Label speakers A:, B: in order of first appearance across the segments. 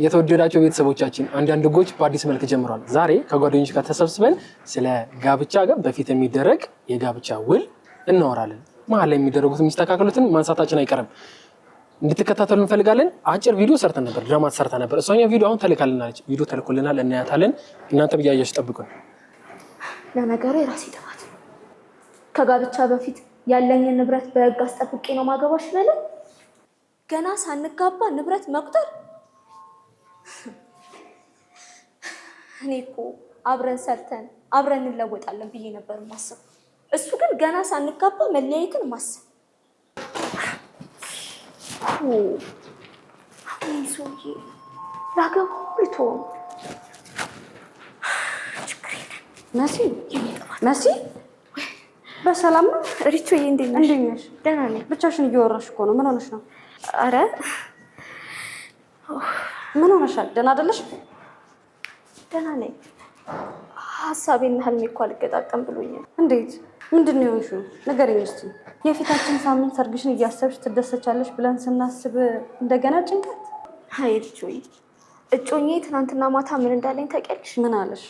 A: የተወደዳቸው ቤተሰቦቻችን አንዳንድ ጎች በአዲስ መልክ ጀምሯል። ዛሬ ከጓደኞች ጋር ተሰብስበን ስለ ጋብቻ ጋር በፊት የሚደረግ የጋብቻ ውል እናወራለን። መሀል ላይ የሚደረጉት የሚስተካከሉትን ማንሳታችን አይቀርም። እንድትከታተሉ እንፈልጋለን። አጭር ቪዲዮ ሰርተን ነበር፣ ድራማ ሰርታ ነበር። እሷኛ ቪዲዮ አሁን ተልካልናለች። ቪዲዮ ተልኮልናል፣ እናያታለን። እናንተ ብያያችሁ ጠብቁን።
B: ለነገሩ የራሴ ጥፋት ከጋብቻ በፊት ያለኝን ንብረት በህግ አስጠብቄ ነው ማገባሽ በለ ገና ሳንጋባ ንብረት መቁጠር። እኔ እኮ አብረን ሰርተን አብረን እንለወጣለን ብዬ ነበር ማሰብ። እሱ ግን ገና ሳንጋባ መለያየትን ማሰብ። አሁን ሰውዬ ላገባው ልትሆን ችግር የለም።
C: መሲ በሰላም ነው?
B: ሪቾዬ እንዴት ነሽ?
C: ደህና ነኝ። ብቻሽን እያወራሽ እኮ ነው። ምን ሆነሽ ነው?
B: አረ
C: ምን ሆነሻል? ደህና አይደለሽ?
B: ደህና ነኝ። ሀሳቤና ህልሜ እኮ አልገጣጠም ብሎኛል።
C: እንዴት? ምንድን ነው የሆንሽው? ንገሪኝ እስኪ። የፊታችን ሳምንት ሰርግሽን እያሰብሽ ትደሰቻለሽ ብለን ስናስብ እንደገና ጭንቀት።
B: አይ ሪቾዬ፣ እጮኛዬ ትናንትና ማታ ምን እንዳለኝ ታውቂያለሽ?
C: ምን አለሽ?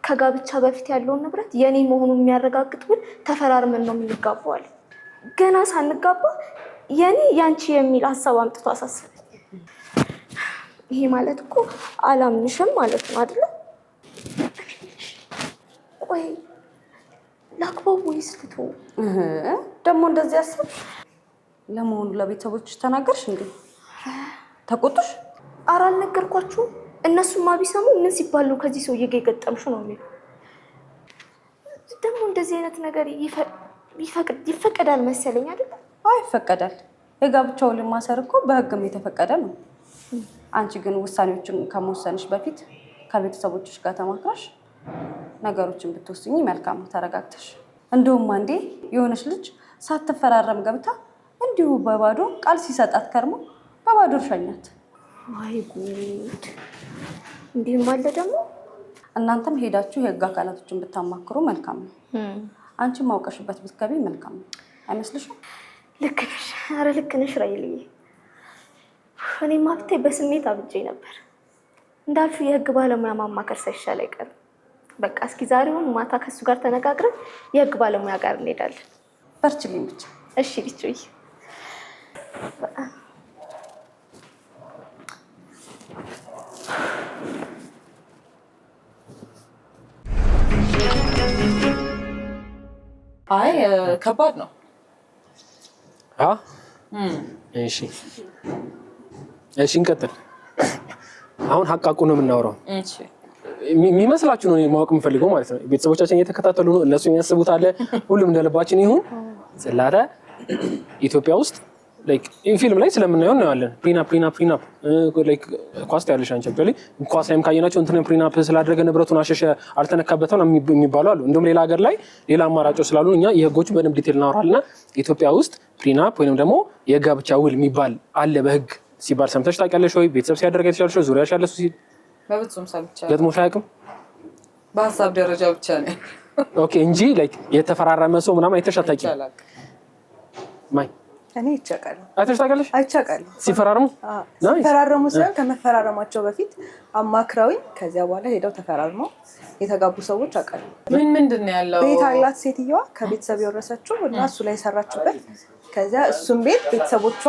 B: ከጋብቻ በፊት ያለውን ንብረት የኔ መሆኑን የሚያረጋግጥ ውል ተፈራርመን ነው የምንጋባው። ገና ሳንጋባ የኔ ያንቺ የሚል ሀሳብ አምጥቶ አሳሰበኝ። ይሄ ማለት እኮ አላምንሽም ማለት ነው አይደለ? ቆይ ላግባው ወይስ ልተው?
C: ደግሞ እንደዚህ አሰብሽ? ለመሆኑ ለቤተሰቦችሽ ተናገርሽ እንዴ? ተቆጡሽ?
B: ኧረ አልነገርኳችሁም። እነሱማ ቢሰሙ ምን ሲባሉ ከዚህ ሰውዬ ጋር የገጠምሽው ነው የሚሉ። ደግሞ እንደዚህ አይነት ነገር ይፈቀዳል መሰለኝ አይደል?
C: አይ ይፈቀዳል። የጋብቻ ውል ማሰር እኮ በህግም የተፈቀደ ነው። አንቺ ግን ውሳኔዎችን ከመወሰንሽ በፊት ከቤተሰቦችሽ ጋር ተማክረሽ ነገሮችን ብትወስኚ መልካም ነው፣ ተረጋግተሽ። እንደውም አንዴ የሆነች ልጅ ሳትፈራረም ገብታ እንዲሁ በባዶ ቃል ሲሰጣት ከርሞ በባዶ ሸኛት።
B: አይ ጉድ! እንዲህም አለ ደግሞ።
C: እናንተም ሄዳችሁ የህግ አካላቶችን ብታማክሩ መልካም ነው። አንቺ ማውቀሽበት ብትገቢ መልካም ነው አይመስልሽም?
B: ልክ ነሽ። ኧረ ልክ ነሽ ራይልዬ። እኔማ ብታይ በስሜት አብጬ ነበር። እንዳልሽው የህግ ባለሙያ ማማከር ሳይሻል አይቀርም። በቃ እስኪ ዛሬውን ማታ ከሱ ጋር ተነጋግረን የህግ ባለሙያ ጋር እንሄዳለን።
C: በርችልኝ ብቻ
B: እሺ ልጅዬ።
D: አይ ከባድ ነው።
A: እሺ እንቀጥል። አሁን ሀቃቁ ነው የምናወራው። የሚመስላችሁ ነው ማወቅ የምፈልገው ማለት ነው። ቤተሰቦቻችን እየተከታተሉ ነው፣ እነሱ የሚያስቡት አለ። ሁሉም እንደልባችን ይሁን። ጽላተ ኢትዮጵያ ውስጥ ፊልም ላይ ስለምናየው እናያለን። ፕሪናፕ ኳስ ታያለሽ አንቺ። ኳስ ላይም ካየናቸው እንትን ፕሪናፕ ስላደረገ ንብረቱን አሸሸ አልተነካበትም የሚባሉ አሉ። እንደውም ሌላ ሀገር ላይ ሌላ አማራጮች ስላሉ እኛ የህጎቹ በደንብ ዲቴል እናወራልና ኢትዮጵያ ውስጥ ፕሪናፕ ወይንም ደግሞ የጋብቻ ውል የሚባል አለ በህግ ሲባል ሰምተሽ ታውቂያለሽ ወይ? ቤተሰብ ሲያደርግ የተሻለሽ ዙሪያሽ ያለ እሱ
D: በብዙም ሰምቻ
A: ገጥሞሽ አያውቅም?
D: በሀሳብ ደረጃ ብቻ ነው።
A: ኦኬ እንጂ የተፈራረመ ሰው ምናምን አይተሽ አታውቂም? ማይ
E: እኔ ይቻላል
A: አይተሽ ታውቂያለሽ?
E: አይቻለሁ።
A: ሲፈራረሙ
E: ሳይሆን ከመፈራረማቸው በፊት አማክረውኝ ከዚያ በኋላ ሄደው ተፈራርመው የተጋቡ ሰዎች አውቃለሁ።
D: ምንድን ነው ያለው?
E: ቤት አላት ሴትዮዋ ከቤተሰብ የወረሰችው እና እሱ ላይ የሰራችበት። ከዚያ እሱም ቤት ቤተሰቦቿ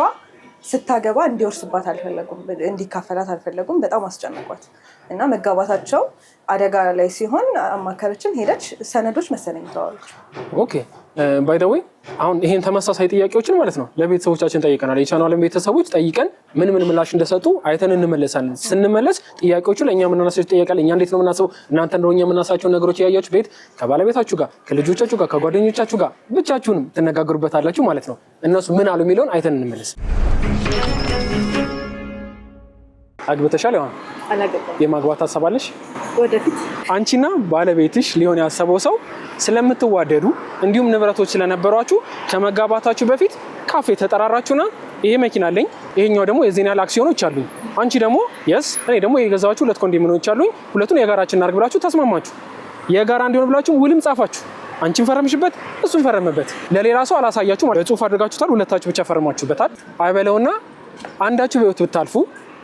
E: ስታገባ እንዲወርስባት አልፈለጉም፣ እንዲካፈላት አልፈለጉም። በጣም አስጨነቋት እና መጋባታቸው አደጋ ላይ ሲሆን አማከረችን፣ ሄደች፣ ሰነዶች መሰለኝ ተዋለች።
A: ኦኬ ባይ ዘ ዌይ አሁን ይሄን ተመሳሳይ ጥያቄዎችን ማለት ነው ለቤተሰቦቻችን ጠይቀናል። የቻናሉን ቤተሰቦች ጠይቀን ምን ምላሽ እንደሰጡ አይተን እንመለሳለን። ስንመለስ ጥያቄዎቹ ለእኛ የምናነሳቸው ጥያቄ እኛ እንዴት ነው የምናስበው፣ እናንተ እንደው እኛ የምናነሳቸውን ነገሮች እያያችሁ ቤት ከባለቤታችሁ ጋር ከልጆቻችሁ ጋር ከጓደኞቻችሁ ጋር ብቻችሁንም ትነጋገሩበታላችሁ ማለት ነው። እነሱ ምን አሉ የሚለውን አይተን እንመለስ። አግብተሻል? ያው የማግባት ሀሳብ አለሽ?
E: ወደፊት
A: አንቺና ባለቤትሽ ሊሆን ያሰበው ሰው ስለምትዋደዱ እንዲሁም ንብረቶች ስለነበሯችሁ ከመጋባታችሁ በፊት ካፌ ተጠራራችሁና ይሄ መኪና አለኝ፣ ይሄኛው ደግሞ የዜና ያህል አክሲዮኖች አሉኝ፣ አንቺ ደግሞ እኔ ደግሞ የገዛችሁ 2 ኮንዶሚኒየሞች አሉኝ፣ ሁለቱን የጋራችን እናድርግ ብላችሁ ተስማማችሁ። የጋራ እንዲሆን ብላችሁ ውልም ጻፋችሁ። አንቺን ፈረምሽበት፣ እሱን ፈረመበት። ለሌላ ሰው አላሳያችሁ ማለት በጽሁፍ አድርጋችሁታል። ሁለታችሁ ብቻ ፈረማችሁበታል። አይበለውና አንዳችሁ በህይወት ብታልፉ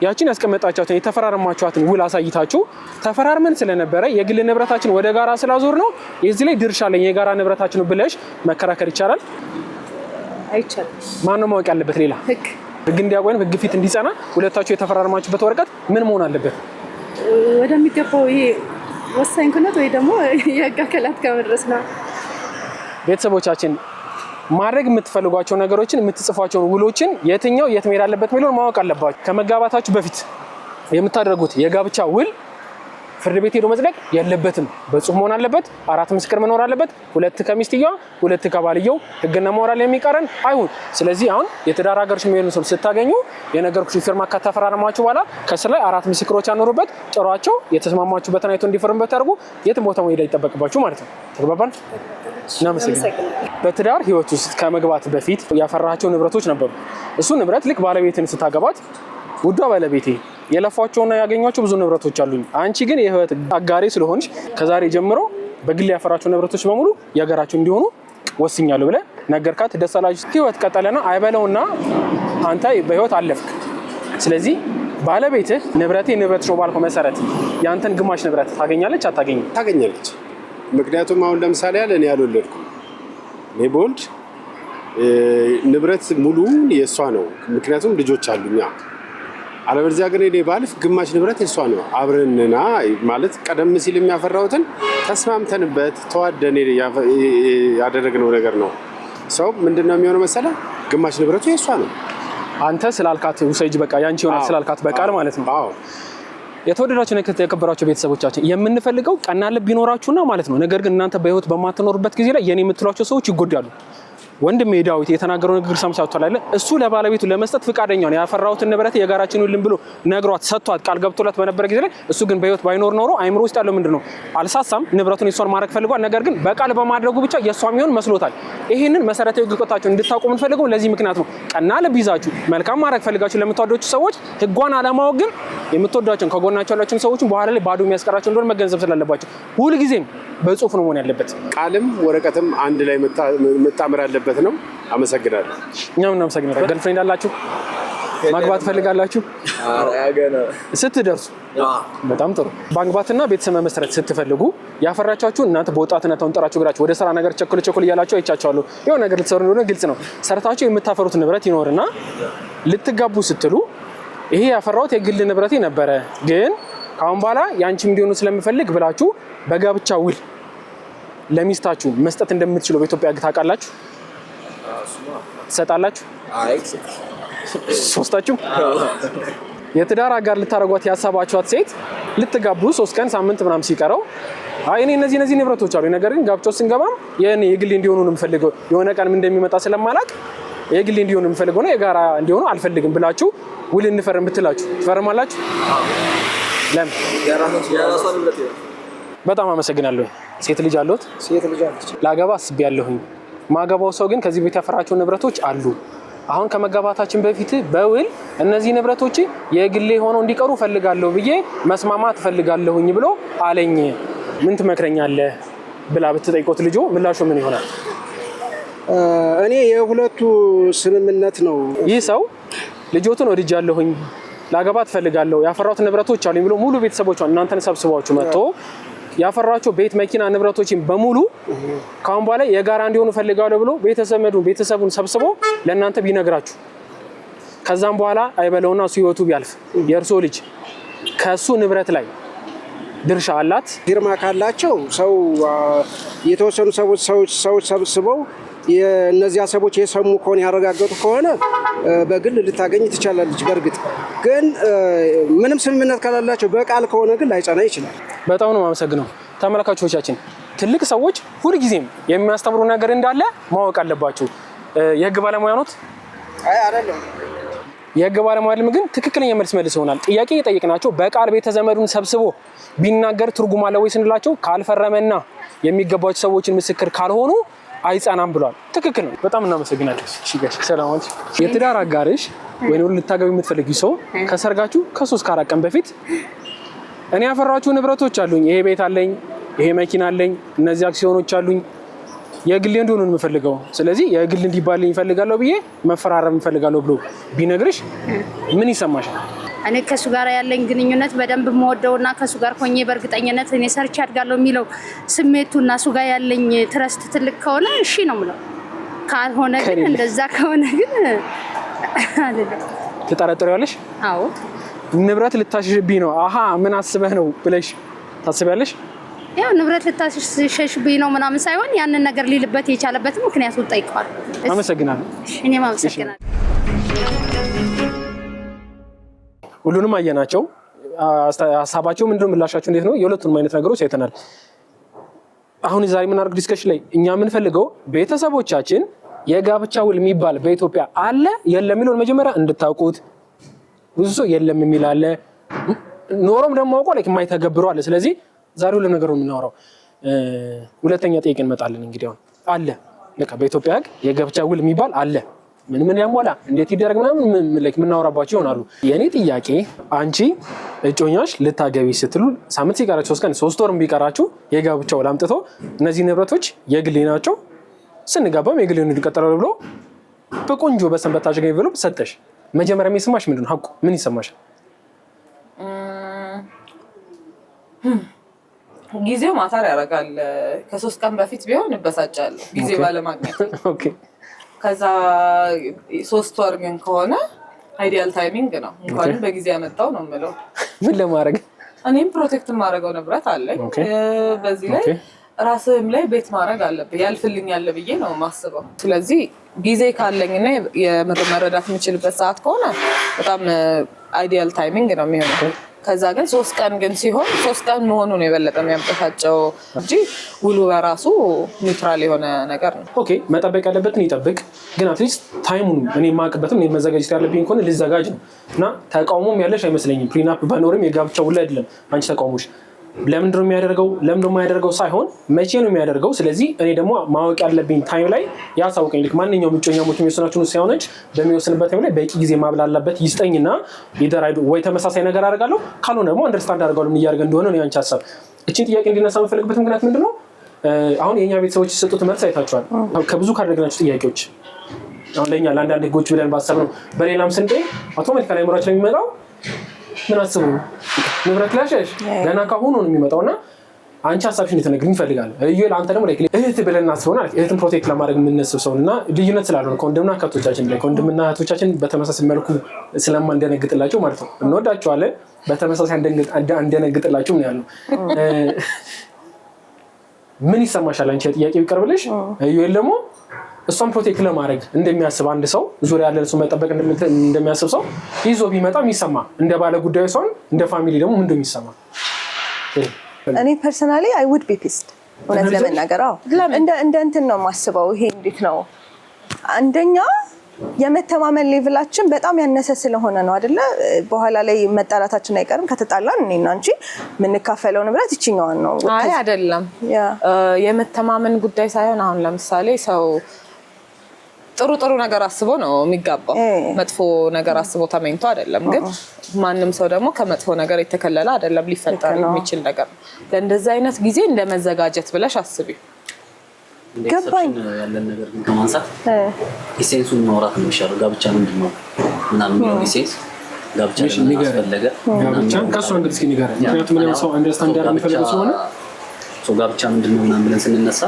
A: ያችን ያስቀመጣችኋትን የተፈራረማችኋትን ውል አሳይታችሁ ተፈራርመን ስለነበረ የግል ንብረታችን ወደ ጋራ ስላዞር ነው የዚህ ላይ ድርሻ አለኝ የጋራ ንብረታችን ነው ብለሽ መከራከር ይቻላል?
E: አይቻልም።
A: ማን ነው ማወቅ ያለበት? ሌላ ህግ እንዲያቆየን ህግ ፊት እንዲጸና ሁለታችሁ የተፈራረማችሁበት ወረቀት ምን መሆን አለበት?
F: ወደሚገባው ይሄ ወሳኝ ኩነት ወይ ደግሞ የህግ አካላት ጋር መድረስ ነው።
A: ቤተሰቦቻችን ማድረግ የምትፈልጓቸው ነገሮችን የምትጽፏቸውን ውሎችን የትኛው የት መሄድ አለበት የሚለውን ማወቅ አለባችሁ። ከመጋባታችሁ በፊት የምታደርጉት የጋብቻ ውል ፍርድ ቤት ሄዶ መጽደቅ የለበትም። በጽሁፍ መሆን አለበት። 4 ምስክር መኖር አለበት። 2 ከሚስትየዋ 2 ከባልየው ህግና ሞራል የሚቃረን አይሁን። ስለዚህ አሁን የትዳር አጋሮች የሚሆኑ ሰው ስታገኙ የነገርኩሽ ፊርማ ከተፈራረማችሁ በኋላ ከስር ላይ 4 ምስክሮች ያኖሩበት ጥሯቸው የተስማማችሁበትን አይቶ እንዲፈርሙበት ያደርጉ። የትም ቦታ መሄድ አይጠበቅባችሁ ማለት ነው። ተግባባን? እናመሰግናለን። በትዳር ህይወት ውስጥ ከመግባት በፊት ያፈራቸው ንብረቶች ነበሩ። እሱ ንብረት ልክ ባለቤትን ስታገባት ውዷ ባለቤቴ የለፏቸውና ያገኟቸው ብዙ ንብረቶች አሉኝ፣ አንቺ ግን የህይወት አጋሪ ስለሆንሽ ከዛሬ ጀምሮ በግል ያፈራቸው ንብረቶች በሙሉ የሀገራቸው እንዲሆኑ ወስኛለሁ ብለህ ነገርካት። ደስ አላችሁ። ህይወት ቀጠለና አይበለውና አንተ በህይወት አለፍክ። ስለዚህ ባለቤትህ ንብረትሽ ነው ባልከው መሰረት የአንተን ግማሽ ንብረት ታገኛለች አታገኝም?
G: ታገኛለች። ምክንያቱም አሁን ለምሳሌ ያለ እኔ አልወለድኩም። እኔ በወልድ ንብረት ሙሉ የእሷ ነው፣ ምክንያቱም ልጆች አሉኛ። አለበለዚያ ግን እኔ ባልፍ ግማሽ ንብረት የእሷ ነው። አብረንና ማለት ቀደም ሲል የሚያፈራሁትን ተስማምተንበት ተዋደን ያደረግነው ነገር ነው። ሰው ምንድነው የሚሆነው መሰለ? ግማሽ ንብረቱ የእሷ ነው።
A: አንተ ስላልካት ውሰጅ በቃ ያንቺ ሆናል ስላልካት በቃል ማለት ነው።
G: አዎ።
A: የተወደዳችሁ የከበራችሁ ቤተሰቦቻችን የምንፈልገው ቀና ልብ ይኖራችሁና ማለት ነው። ነገር ግን እናንተ በህይወት በማትኖርበት ጊዜ ላይ የኔ የምትሏቸው ሰዎች ይጎዳሉ። ወንድሜ ዳዊት የተናገረው ንግግር ሰምታችኋል አይደል? እሱ ለባለቤቱ ለመስጠት ፍቃደኛ ነው። ያፈራሁትን ንብረት የጋራችን ሁሉም ብሎ ነግሯት ሰጥቷት ቃል ገብቶላት በነበረ ጊዜ ላይ እሱ ግን በህይወት ባይኖር ኖሮ አይምሮ ውስጥ ያለው ምንድነው? አልሳሳም። ንብረቱን የሷን ማድረግ ፈልጓል። ነገር ግን በቃል በማድረጉ ብቻ የሷ የሚሆን መስሎታል። ይሄንን መሰረታዊ ግቆታችሁ እንድታውቁ የምንፈልገው ለዚህ ምክንያት ነው። ቀና ልብ ይዛችሁ መልካም ማድረግ ፈልጋችሁ ለምትወዷቸው ሰዎች ህጓን አለማወቅ ግን የምትወዷቸውን ከጎናቸው ያላቸውን ሰዎችን በኋላ ላይ ባዶ የሚያስቀራቸው እንደሆነ መገንዘብ ስላለባቸው ሁልጊዜም በጽሁፍ ነው መሆን ያለበት።
G: ቃልም ወረቀትም አንድ ላይ መጣመር ያለበት ነው። አመሰግናለሁ።
A: እኛም እናመሰግናለን። ገርልፍሬንድ አላችሁ? ማግባት ፈልጋላችሁ? ስትደርሱ በጣም ጥሩ። ማግባትና ቤተሰብ መመስረት ስትፈልጉ ያፈራቻችሁ እናንተ በወጣትነት ተንጠራችሁ እግራችሁ ወደ ስራ ነገር ቸኩል እያላችሁ አይቻችኋለሁ። የሆነ ነገር ልትሰሩ እንደሆነ ግልጽ ነው። ሰርታችሁ የምታፈሩት ንብረት ይኖርና ልትጋቡ ስትሉ ይሄ ያፈራሁት የግል ንብረቴ ነበረ፣ ግን ካሁን በኋላ ያንቺም እንዲሆኑ ስለምፈልግ ብላችሁ በጋብቻ ውል ለሚስታችሁ መስጠት እንደምትችሉ በኢትዮጵያ ሕግ ታውቃላችሁ? ትሰጣላችሁ? ሶስታችሁ የትዳር አጋር ልታደርጓት ያሳባችኋት ሴት ልትጋቡ 3 ቀን ሳምንት ምናምን ሲቀረው አይ እኔ እነዚህ ንብረቶች አሉ፣ ነገር ግን ጋብቻው ስንገባም የግል እንዲሆኑ ነው የምፈልገው፣ የሆነ ቀን እንደሚመጣ ስለማላቅ የግል እንዲሆኑ የምፈልገው ነው የጋራ እንዲሆኑ አልፈልግም ብላችሁ ውል እንፈርም ብትላችሁ ትፈርማላችሁ? ለምን? በጣም አመሰግናለሁ። ሴት ልጅ አለዎት?
H: ሴት ልጅ አለች።
A: ላገባ አስቤያለሁኝ። ማገባው ሰው ግን ከዚህ ቤት ያፈራቸው ንብረቶች አሉ። አሁን ከመጋባታችን በፊት በውል እነዚህ ንብረቶች የግሌ ሆነው እንዲቀሩ ፈልጋለሁ ብዬ መስማማት ፈልጋለሁኝ ብሎ አለኝ። ምን ትመክረኛለህ ብላ ብትጠይቆት ልጆ ምላሹ ምን ይሆናል?
H: እኔ የሁለቱ ስምምነት ነው።
A: ይህ ሰው ልጆቱን ወድጃለሁኝ፣ ላገባ ትፈልጋለሁ፣ ያፈራሁት ንብረቶች አሉኝ ብሎ ሙሉ ቤተሰቦቿን እናንተን ሰብስባችሁ መጥቶ ያፈራቸው ቤት መኪና ንብረቶችን በሙሉ ካሁን በኋላ የጋራ እንዲሆኑ ፈልጋለሁ ብሎ ቤተሰቡን ሰብስቦ ለእናንተ ቢነግራችሁ ከዛም በኋላ አይበለውና እሱ ህይወቱ ቢያልፍ የእርሶ ልጅ ከሱ ንብረት ላይ ድርሻ አላት?
H: ፊርማ ካላቸው ሰው የተወሰኑ ሰዎች ሰብስበው የእነዚያ ሰዎች የሰሙ ከሆነ ያረጋገጡ ከሆነ በግል ልታገኝ ትችላለች። በእርግጥ ግን ምንም ስምምነት ካላላቸው በቃል ከሆነ ግን ላይጸና ይችላል።
A: በጣም ነው የማመሰግነው። ተመልካቾቻችን ትልቅ ሰዎች ሁልጊዜም የሚያስተምሩ ነገር እንዳለ ማወቅ አለባቸው። የህግ ባለሙያ ኖት?
H: አይ አይደለም።
A: የህግ ባለሙያ አይደለም፣ ግን ትክክለኛ መልስ ይሆናል። ጥያቄ የጠየቅናቸው በቃል ቤተዘመዱን ሰብስቦ ቢናገር ትርጉም አለ ወይ ስንላቸው ካልፈረመና የሚገባቸው ሰዎችን ምስክር ካልሆኑ አይጸናም ብሏል። ትክክል ነው። በጣም እናመሰግናለን። እሺ ጋሽ ሰላም አለሽ። የትዳር አጋርሽ ወይንም ልታገቢ የምትፈልጊ ሰው ከሰርጋችሁ ከ3 ከ4 ቀን በፊት እኔ ያፈራችሁ ንብረቶች አሉኝ፣ ይሄ ቤት አለኝ፣ ይሄ መኪና አለኝ፣ እነዚህ አክሲዮኖች አሉኝ፣ የግል እንዲሆኑ የምፈልገው ስለዚህ የግል እንዲባልኝ እፈልጋለሁ ብዬ መፈራረም እፈልጋለሁ ብሎ ቢነግርሽ ምን ይሰማሻል?
F: እኔ ከሱ ጋር ያለኝ ግንኙነት በደንብ የምወደውና ከሱ ጋር ሆኜ በእርግጠኝነት እኔ ሰርቼ አድጋለሁ የሚለው ስሜቱና እሱ ጋር ያለኝ ትረስት ትልቅ ከሆነ እሺ ነው የምለው። ካልሆነ ግን እንደዛ ከሆነ ግን አይደለም።
A: ትጠረጥሪያለሽ?
F: አዎ።
A: ንብረት ልታሽሽብኝ ነው ምን አስበህ ነው ብለሽ ታስቢያለሽ?
F: ያው ንብረት ልታሽሽብኝ ነው ምናምን ሳይሆን ያንን ነገር ሊልበት የቻለበት ምክንያቱን ጠይቀዋል።
A: አመሰግናለሁ።
F: እኔም አመሰግናለሁ።
A: ሁሉንም አየናቸው። ሀሳባቸው ምንድነው? ምላሻቸው እንዴት ነው? የሁለቱንም አይነት ነገሮች አይተናል። አሁን ዛሬ የምናደርገው ዲስከሽን ላይ እኛ የምንፈልገው ቤተሰቦቻችን የጋብቻ ውል የሚባል በኢትዮጵያ አለ የለም የሚለውን መጀመሪያ እንድታውቁት። ብዙ ሰው የለም የሚል አለ፣ ኖሮም ደግሞ አውቆ ላይ የማይተገብሩ አለ። ስለዚህ ዛሬ ሁሉ ነገር ነው የምናወራው። ሁለተኛ ጥያቄ እንመጣለን። እንግዲህ አሁን አለ በቃ በኢትዮጵያ ሕግ የጋብቻ ውል የሚባል አለ። ምን ያሟላ እንዴት ይደረግ ምናምን የምናወራባቸው ይሆናሉ። የእኔ ጥያቄ አንቺ እጮኛሽ ልታገቢ ስትሉ ሳምንት ሲቀራችሁ 3 ቀን 3 ወርም ቢቀራችሁ የጋብቻ ውል አምጥቶ እነዚህ ንብረቶች የግሌ ናቸው ስንጋባም የግሌ ነው ይቀጥላሉ ብሎ በቆንጆ በሰንበት ታሸገኝ ብሎ ሰጠሽ፣ መጀመሪያ የሚሰማሽ ምንድነው? ሀቁ ምን ይሰማሻል?
D: ጊዜው ማታር ያደርጋል። ከ3 ቀን በፊት ቢሆን እበሳጫለሁ ጊዜ ባለማግኘት።
A: ኦኬ።
D: ከዛ 3 ወር ግን ከሆነ አይዲያል ታይሚንግ ነው። እንኳንም በጊዜ ያመጣው ነው የምለው።
A: ምን ለማድረግ
D: እኔም ፕሮቴክት የማደርገው ንብረት አለ። በዚህ ላይ ራስህም ላይ ቤት ማድረግ አለብህ። ያልፍልኛል ብዬ ነው የማስበው። ስለዚህ ጊዜ ካለኝና የምር መረዳት የምችልበት ሰዓት ከሆነ በጣም አይዲያል ታይሚንግ ነው የሚሆነው። ከዛ ግን 3 ቀን ግን ሲሆን 3 ቀን መሆኑ ነው የበለጠ የሚያበሳጨው እንጂ ውሉ በራሱ ኒውትራል የሆነ ነገር ነው።
A: ኦኬ። መጠበቅ ያለበትን ይጠብቅ፣ ግን አትሊስት ታይሙን እኔ የማውቅበትም እኔ መዘጋጀት ያለብኝ ከሆነ ልዘጋጅ ነው። እና ተቃውሞም ያለሽ አይመስለኝም። ፕሪናፕ ባይኖርም የጋብቻ ውል አይደለም አንቺ ተቃውሞሽ ለምንድነው የሚያደርገው ለምንድነው የማያደርገው ሳይሆን መቼ ነው የሚያደርገው። ስለዚህ እኔ ደግሞ ማወቅ ያለብኝ ታይም ላይ ያሳውቀኝ። ልክ ማንኛውም እጮኛሞች የሚወስናቸውን ሳይሆነች በሚወስንበት ታይም ላይ በቂ ጊዜ ማብላላበት ይስጠኝና ይደራይዱ ወይ ተመሳሳይ ነገር አደርጋለሁ፣ ካልሆነ ደግሞ አንደርስታንድ አደርጋለሁ ምን እያደረገ እንደሆነ ነው ያንቺ ሀሳብ። እቺን ጥያቄ እንዲነሳ የምፈልግበት ምክንያት ምንድነው? አሁን የኛ ቤተሰቦች የሰጡት መልስ አይታችኋል። ከብዙ ካደረግናቸው ጥያቄዎች አሁን ለኛ ለአንዳንድ ህጎች ብለን ባሰብነው በሌላም ስንጠይ አውቶማቲካሊ አእምሯችን የሚመጣው ምን አስቡ ንብረት ላሸሽ ገና ካሁኑ ነው የሚመጣውና አንቺ ሀሳብሽን ልትነግሪኝ እፈልጋለሁ። እዩል አንተ ደግሞ ላይ እህት ብለን አስበውና እህትን ፕሮቴክት ለማድረግ የምንነስብ ሰውና ልዩነት ስላልሆነ ከወንድምና ከእህቶቻችን ላይ ከወንድምና እህቶቻችን በተመሳሳይ መልኩ ስለማንደነግጥላቸው ማለት ነው እንወዳቸዋለን። በተመሳሳይ እንደነግጥላቸው ምን ያለው ምን ይሰማሻል አንቺ ጥያቄ ቢቀርብልሽ እዩል ደግሞ እሷን ፕሮቴክት ለማድረግ እንደሚያስብ አንድ ሰው ዙሪያ ያለ እሱ መጠበቅ እንደሚያስብ ሰው ይዞ ቢመጣ የሚሰማ እንደ ባለ ጉዳዩ ሰው እንደ ፋሚሊ ደግሞ ምን እንደሚሰማ
E: እኔ ፐርሰናሊ አይ ውድ ቢ ፒስድ እውነት ለመናገር እንደ እንትን ነው የማስበው። ይሄ እንዴት ነው አንደኛ የመተማመን ሌቭላችን በጣም ያነሰ ስለሆነ ነው አይደለ? በኋላ ላይ መጣላታችን አይቀርም። ከተጣላን እኔና አንቺ የምንካፈለው ንብረት ይችኛዋን ነው።
D: አይ አይደለም፣ የመተማመን ጉዳይ ሳይሆን አሁን ለምሳሌ ሰው ጥሩ ነገር አስቦ ነው የሚጋባው። መጥፎ ነገር አስቦ ተመኝቶ አይደለም። ግን ማንም ሰው ደግሞ ከመጥፎ ነገር የተከለለ አይደለም። ሊፈጠር የሚችል ነገር ነው። ለእንደዚህ አይነት ጊዜ እንደ መዘጋጀት ብለሽ አስቢ።
E: ገባኝ
I: ያለን ነገር ግን ከማንሳት ኢሴንሱን ማውራት ነው የሚሻለው። ጋብቻ ምንድን ነው ምናምን የሚለው ኢሴንስ ጋብቻ ምን አስፈለገ
A: ጋብቻን ከሱ አንግል እስኪ ንገረኝ። ምክንያቱም ምን ሰው አንደርስታንድ ያደርግ የሚፈልገው ስለሆነ
I: ጋብቻ ምንድን ነው ምናምን ብለን ስንነሳ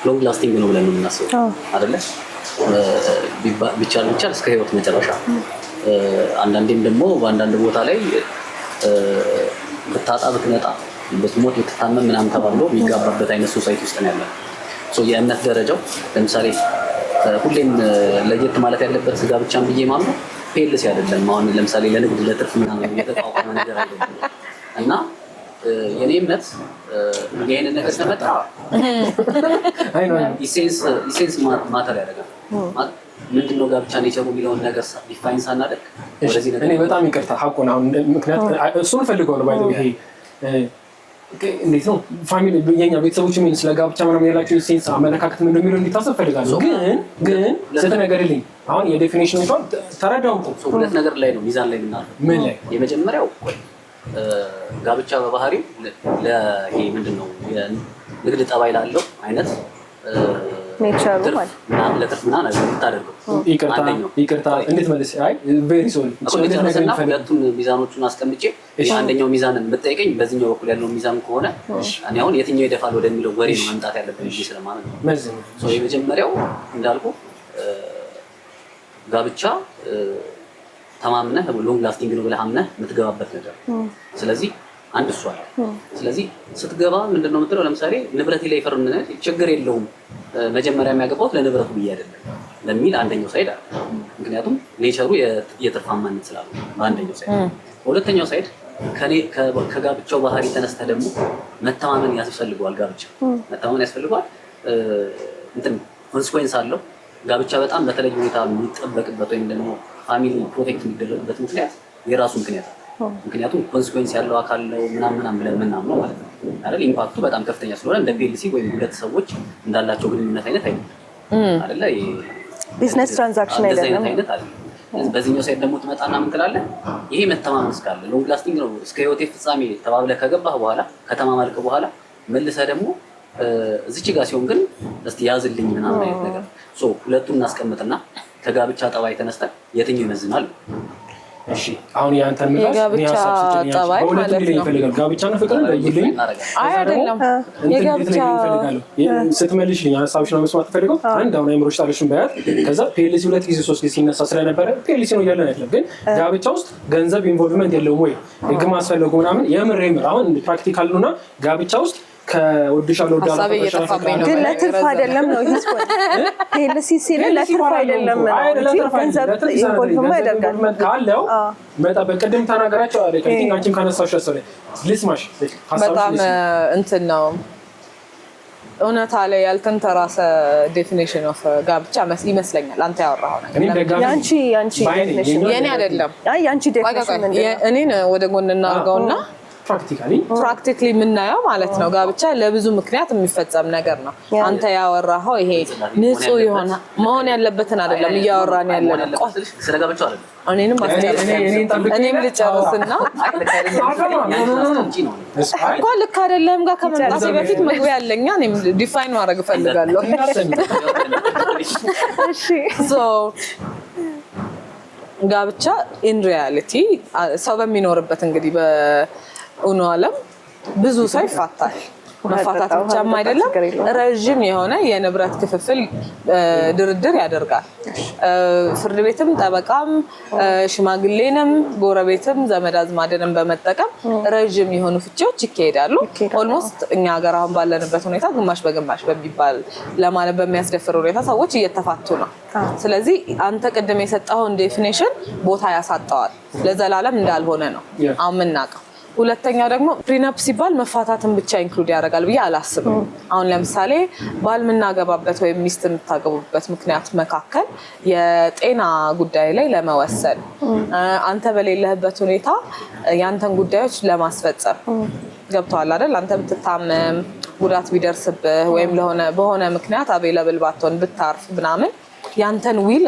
I: ሎንግ ላስቲንግ ነው ብለን ነው የምናስበው አይደለ? ቢቻል እስከ ህይወት መጨረሻ። አንዳንዴም ደግሞ በአንዳንድ ቦታ ላይ ብታጣ ብትነጣ ብትሞት ብትታመም ምናምን ተባብሎ የሚጋባበት አይነት ሶሳይቲ ውስጥ ነው ያለው። የእምነት ደረጃው ለምሳሌ ሁሌም ለየት ማለት ያለበት ጋብቻን ብዬ ማምነው ፔልስ አይደለም። አሁን ለምሳሌ ለንግድ ለትርፍ ምናምን የተቋቋመ ነገር አይደለም እና የኔ እምነት እንዲህ አይነት ነገር ተመጣ ኢሴንስ ማተር ያደርጋል። ምንድነው ጋብቻ ኔቸሩ የሚለውን ነገር ዲፋይን ሳናደርግ ወደዚህ ነገር
A: እኔ በጣም ይቅርታ ሀቁን አሁን ምክንያት እሱን ፈልገው ነው ባይዘው ይሄ እንዴት ነው ፋሚሊ የኛ ቤተሰቦች ምን ስለ ጋብቻ ምናምን ያላችሁ ኢሴንስ አመለካከት ምን እንደሚለው እንዲታሰብ ፈልጋለሁ። ግን ስትነገርልኝ አሁን የዴፊኒሽን እንኳን ተረዳው እኮ
I: ሁለት ነገር ላይ ነው ሚዛን ላይ ምናምን
A: ምን ላይ
I: የመጀመሪያው ጋብቻ በባህሪው ለይሄ ምንድነው የንግድ ጠባይ ላለው አይነት
E: ኔቸሩ ማለት
I: ለትርፍ ምናምን የምታደርገው
A: ይቅርታ እንዴት መልስ አይ ቬሪ ሶሪ
I: ሁለቱን ሚዛኖቹን አስቀምጬ አንደኛው ሚዛንን የምጠይቀኝ በዚህኛው በኩል ያለው ሚዛን ከሆነ እኔ አሁን የትኛው ይደፋል ወደሚለው ወሬ ነው መምጣት ያለብን እንጂ ስለማለት ነው። የመጀመሪያው እንዳልኩ ጋብቻ ተማምነህ ሎንግ ላስቲንግ ነው ብለህ አምነህ የምትገባበት ነገር። ስለዚህ አንድ እሱ አለ። ስለዚህ ስትገባ ምንድነው የምትለው? ለምሳሌ ንብረቴ ላይ ፈርምነ ችግር የለውም መጀመሪያ የሚያገባውት ለንብረቱ ብዬ አይደለም ለሚል አንደኛው ሳይድ አለ። ምክንያቱም ኔቸሩ የትርፋማነት ስላለ በአንደኛው ሳይድ። በሁለተኛው ሳይድ ከጋብቻው ባህሪ ተነስተ ደግሞ መተማመን ያስፈልገዋል። ጋብቻ መተማመን ያስፈልገዋል። እንትን ኮንሲኩዌንስ አለው። ጋብቻ በጣም በተለየ ሁኔታ የሚጠበቅበት ወይም ደግሞ ፋሚሊ ፕሮቴክት የሚደረግበት ምክንያት የራሱ ምክንያት አለ። ምክንያቱም ኮንሲኩዌንስ ያለው አካል ነው ምናምን ብለን ምናምነው ማለት ነው አይደል? ኢምፓክቱ በጣም ከፍተኛ ስለሆነ እንደ ፒኤልሲ ወይም ሁለት ሰዎች እንዳላቸው ግንኙነት አይነት አይደለም አይደለ?
E: ቢዝነስ ትራንዛክሽን አይደለም
I: አይነት አይደለም። በዚህኛው ሳይድ ደግሞ ትመጣና ምን ትላለህ? ይሄ መተማመን እስካለ ሎንግ ላስቲንግ ነው እስከ ህይወቴ ፍጻሜ ተባብለህ ከገባህ በኋላ ከተማማልክ በኋላ መልሰህ ደግሞ እዚች ጋር ሲሆን ግን እስቲ ያዝልኝ ምናምን አይነት ነገር ሁለቱን እናስቀምጥና ከጋብቻ ጠባይ ተነስተን የትኛው ይመዝናል?
A: እሺ አሁን ያንተን ምላሽ
D: የጋብቻ ጠባይ ማለት ነው።
A: ጋብቻና ፍቅርን ለይልኝ
D: አይደለም
A: የጋብቻ ስትመልሽልኝ ሀሳብሽን መስማት ፈልገው አንድ አሁን አይምሮሽ ታለሽን በያት ከዛ ፒኤልሲ 2 ጊዜ 3 ጊዜ ሲነሳ ስለነበረ ፒኤልሲ ነው እያለን አይደለም። ግን ጋብቻ ውስጥ ገንዘብ ኢንቮልቭመንት የለውም ወይ ህግ ማስፈለጉ ምናምን የምር አሁን ፕራክቲካል ነውና ጋብቻ ውስጥ ከወድሻለሁ
D: ሀሳብ እየጠፋብኝ ነው።
E: ግን ለትርፍ አይደለም ነው ፒኤልሲ ሲል ለትርፍ አይደለም ነው ገንዘብ ኢንቮልቭመንት ያደርጋል
A: ካለው በጣም ቅድም ተናገራቸው አለ ከቲንግ አንቺም ካነሳሽ አሰለ ልስማሽ
D: በጣም እንትን ነው እውነታ ላይ ያልተንተራሰ ዴፊኒሽን ኦፍ ጋብቻ ይመስለኛል አንተ ያወራኸው ነገር።
E: ያንቺ ዴፊኒሽን
D: የኔ አይደለም።
E: አይ ያንቺ ዴፊኒሽን
D: እኔን ወደ ጎን እናድርገውና ፕራክቲካሊ የምናየው ማለት ነው ጋብቻ ለብዙ ምክንያት የሚፈጸም ነገር ነው። አንተ ያወራኸው ይሄ ንጹህ የሆነ መሆን ያለበትን አይደለም እያወራን ያለን።
I: ስለ ጋብቻ አይደለም
D: እኔም ልጨርስና እኮ ልክ አይደለም ጋር ከመምጣቴ በፊት መግቢያ ያለኛ እኔም ዲፋይን ማድረግ እፈልጋለሁ።
E: እሺ
D: ጋብቻ ኢን ሪያሊቲ ሰው በሚኖርበት እንግዲህ በእውኑ ዓለም ብዙ ሰው ይፋታል። መፋታት ብቻም አይደለም ረጅም የሆነ የንብረት ክፍፍል ድርድር ያደርጋል። ፍርድ ቤትም ጠበቃም ሽማግሌንም ጎረቤትም ዘመድ አዝማድንም በመጠቀም ረጅም የሆኑ ፍቺዎች ይካሄዳሉ። ኦልሞስት እኛ ሀገር አሁን ባለንበት ሁኔታ ግማሽ በግማሽ በሚባል ለማለት በሚያስደፍር ሁኔታ ሰዎች እየተፋቱ ነው። ስለዚህ አንተ ቅድም የሰጠኸውን ዴፊኒሽን ቦታ ያሳጠዋል። ለዘላለም እንዳልሆነ ነው አሁን የምናውቀው። ሁለተኛው ደግሞ ፕሪናፕ ሲባል መፋታትን ብቻ ኢንክሉድ ያደርጋል ብዬ አላስብም። አሁን ለምሳሌ ባል የምናገባበት ወይም ሚስት የምታገቡበት ምክንያት መካከል የጤና ጉዳይ ላይ ለመወሰን አንተ በሌለህበት ሁኔታ ያንተን ጉዳዮች ለማስፈጸም ገብተዋል አይደል? አንተ ብትታመም ጉዳት ቢደርስብህ ወይም በሆነ ምክንያት አቬለብል ባትሆን ብታርፍ ምናምን ያንተን ዊል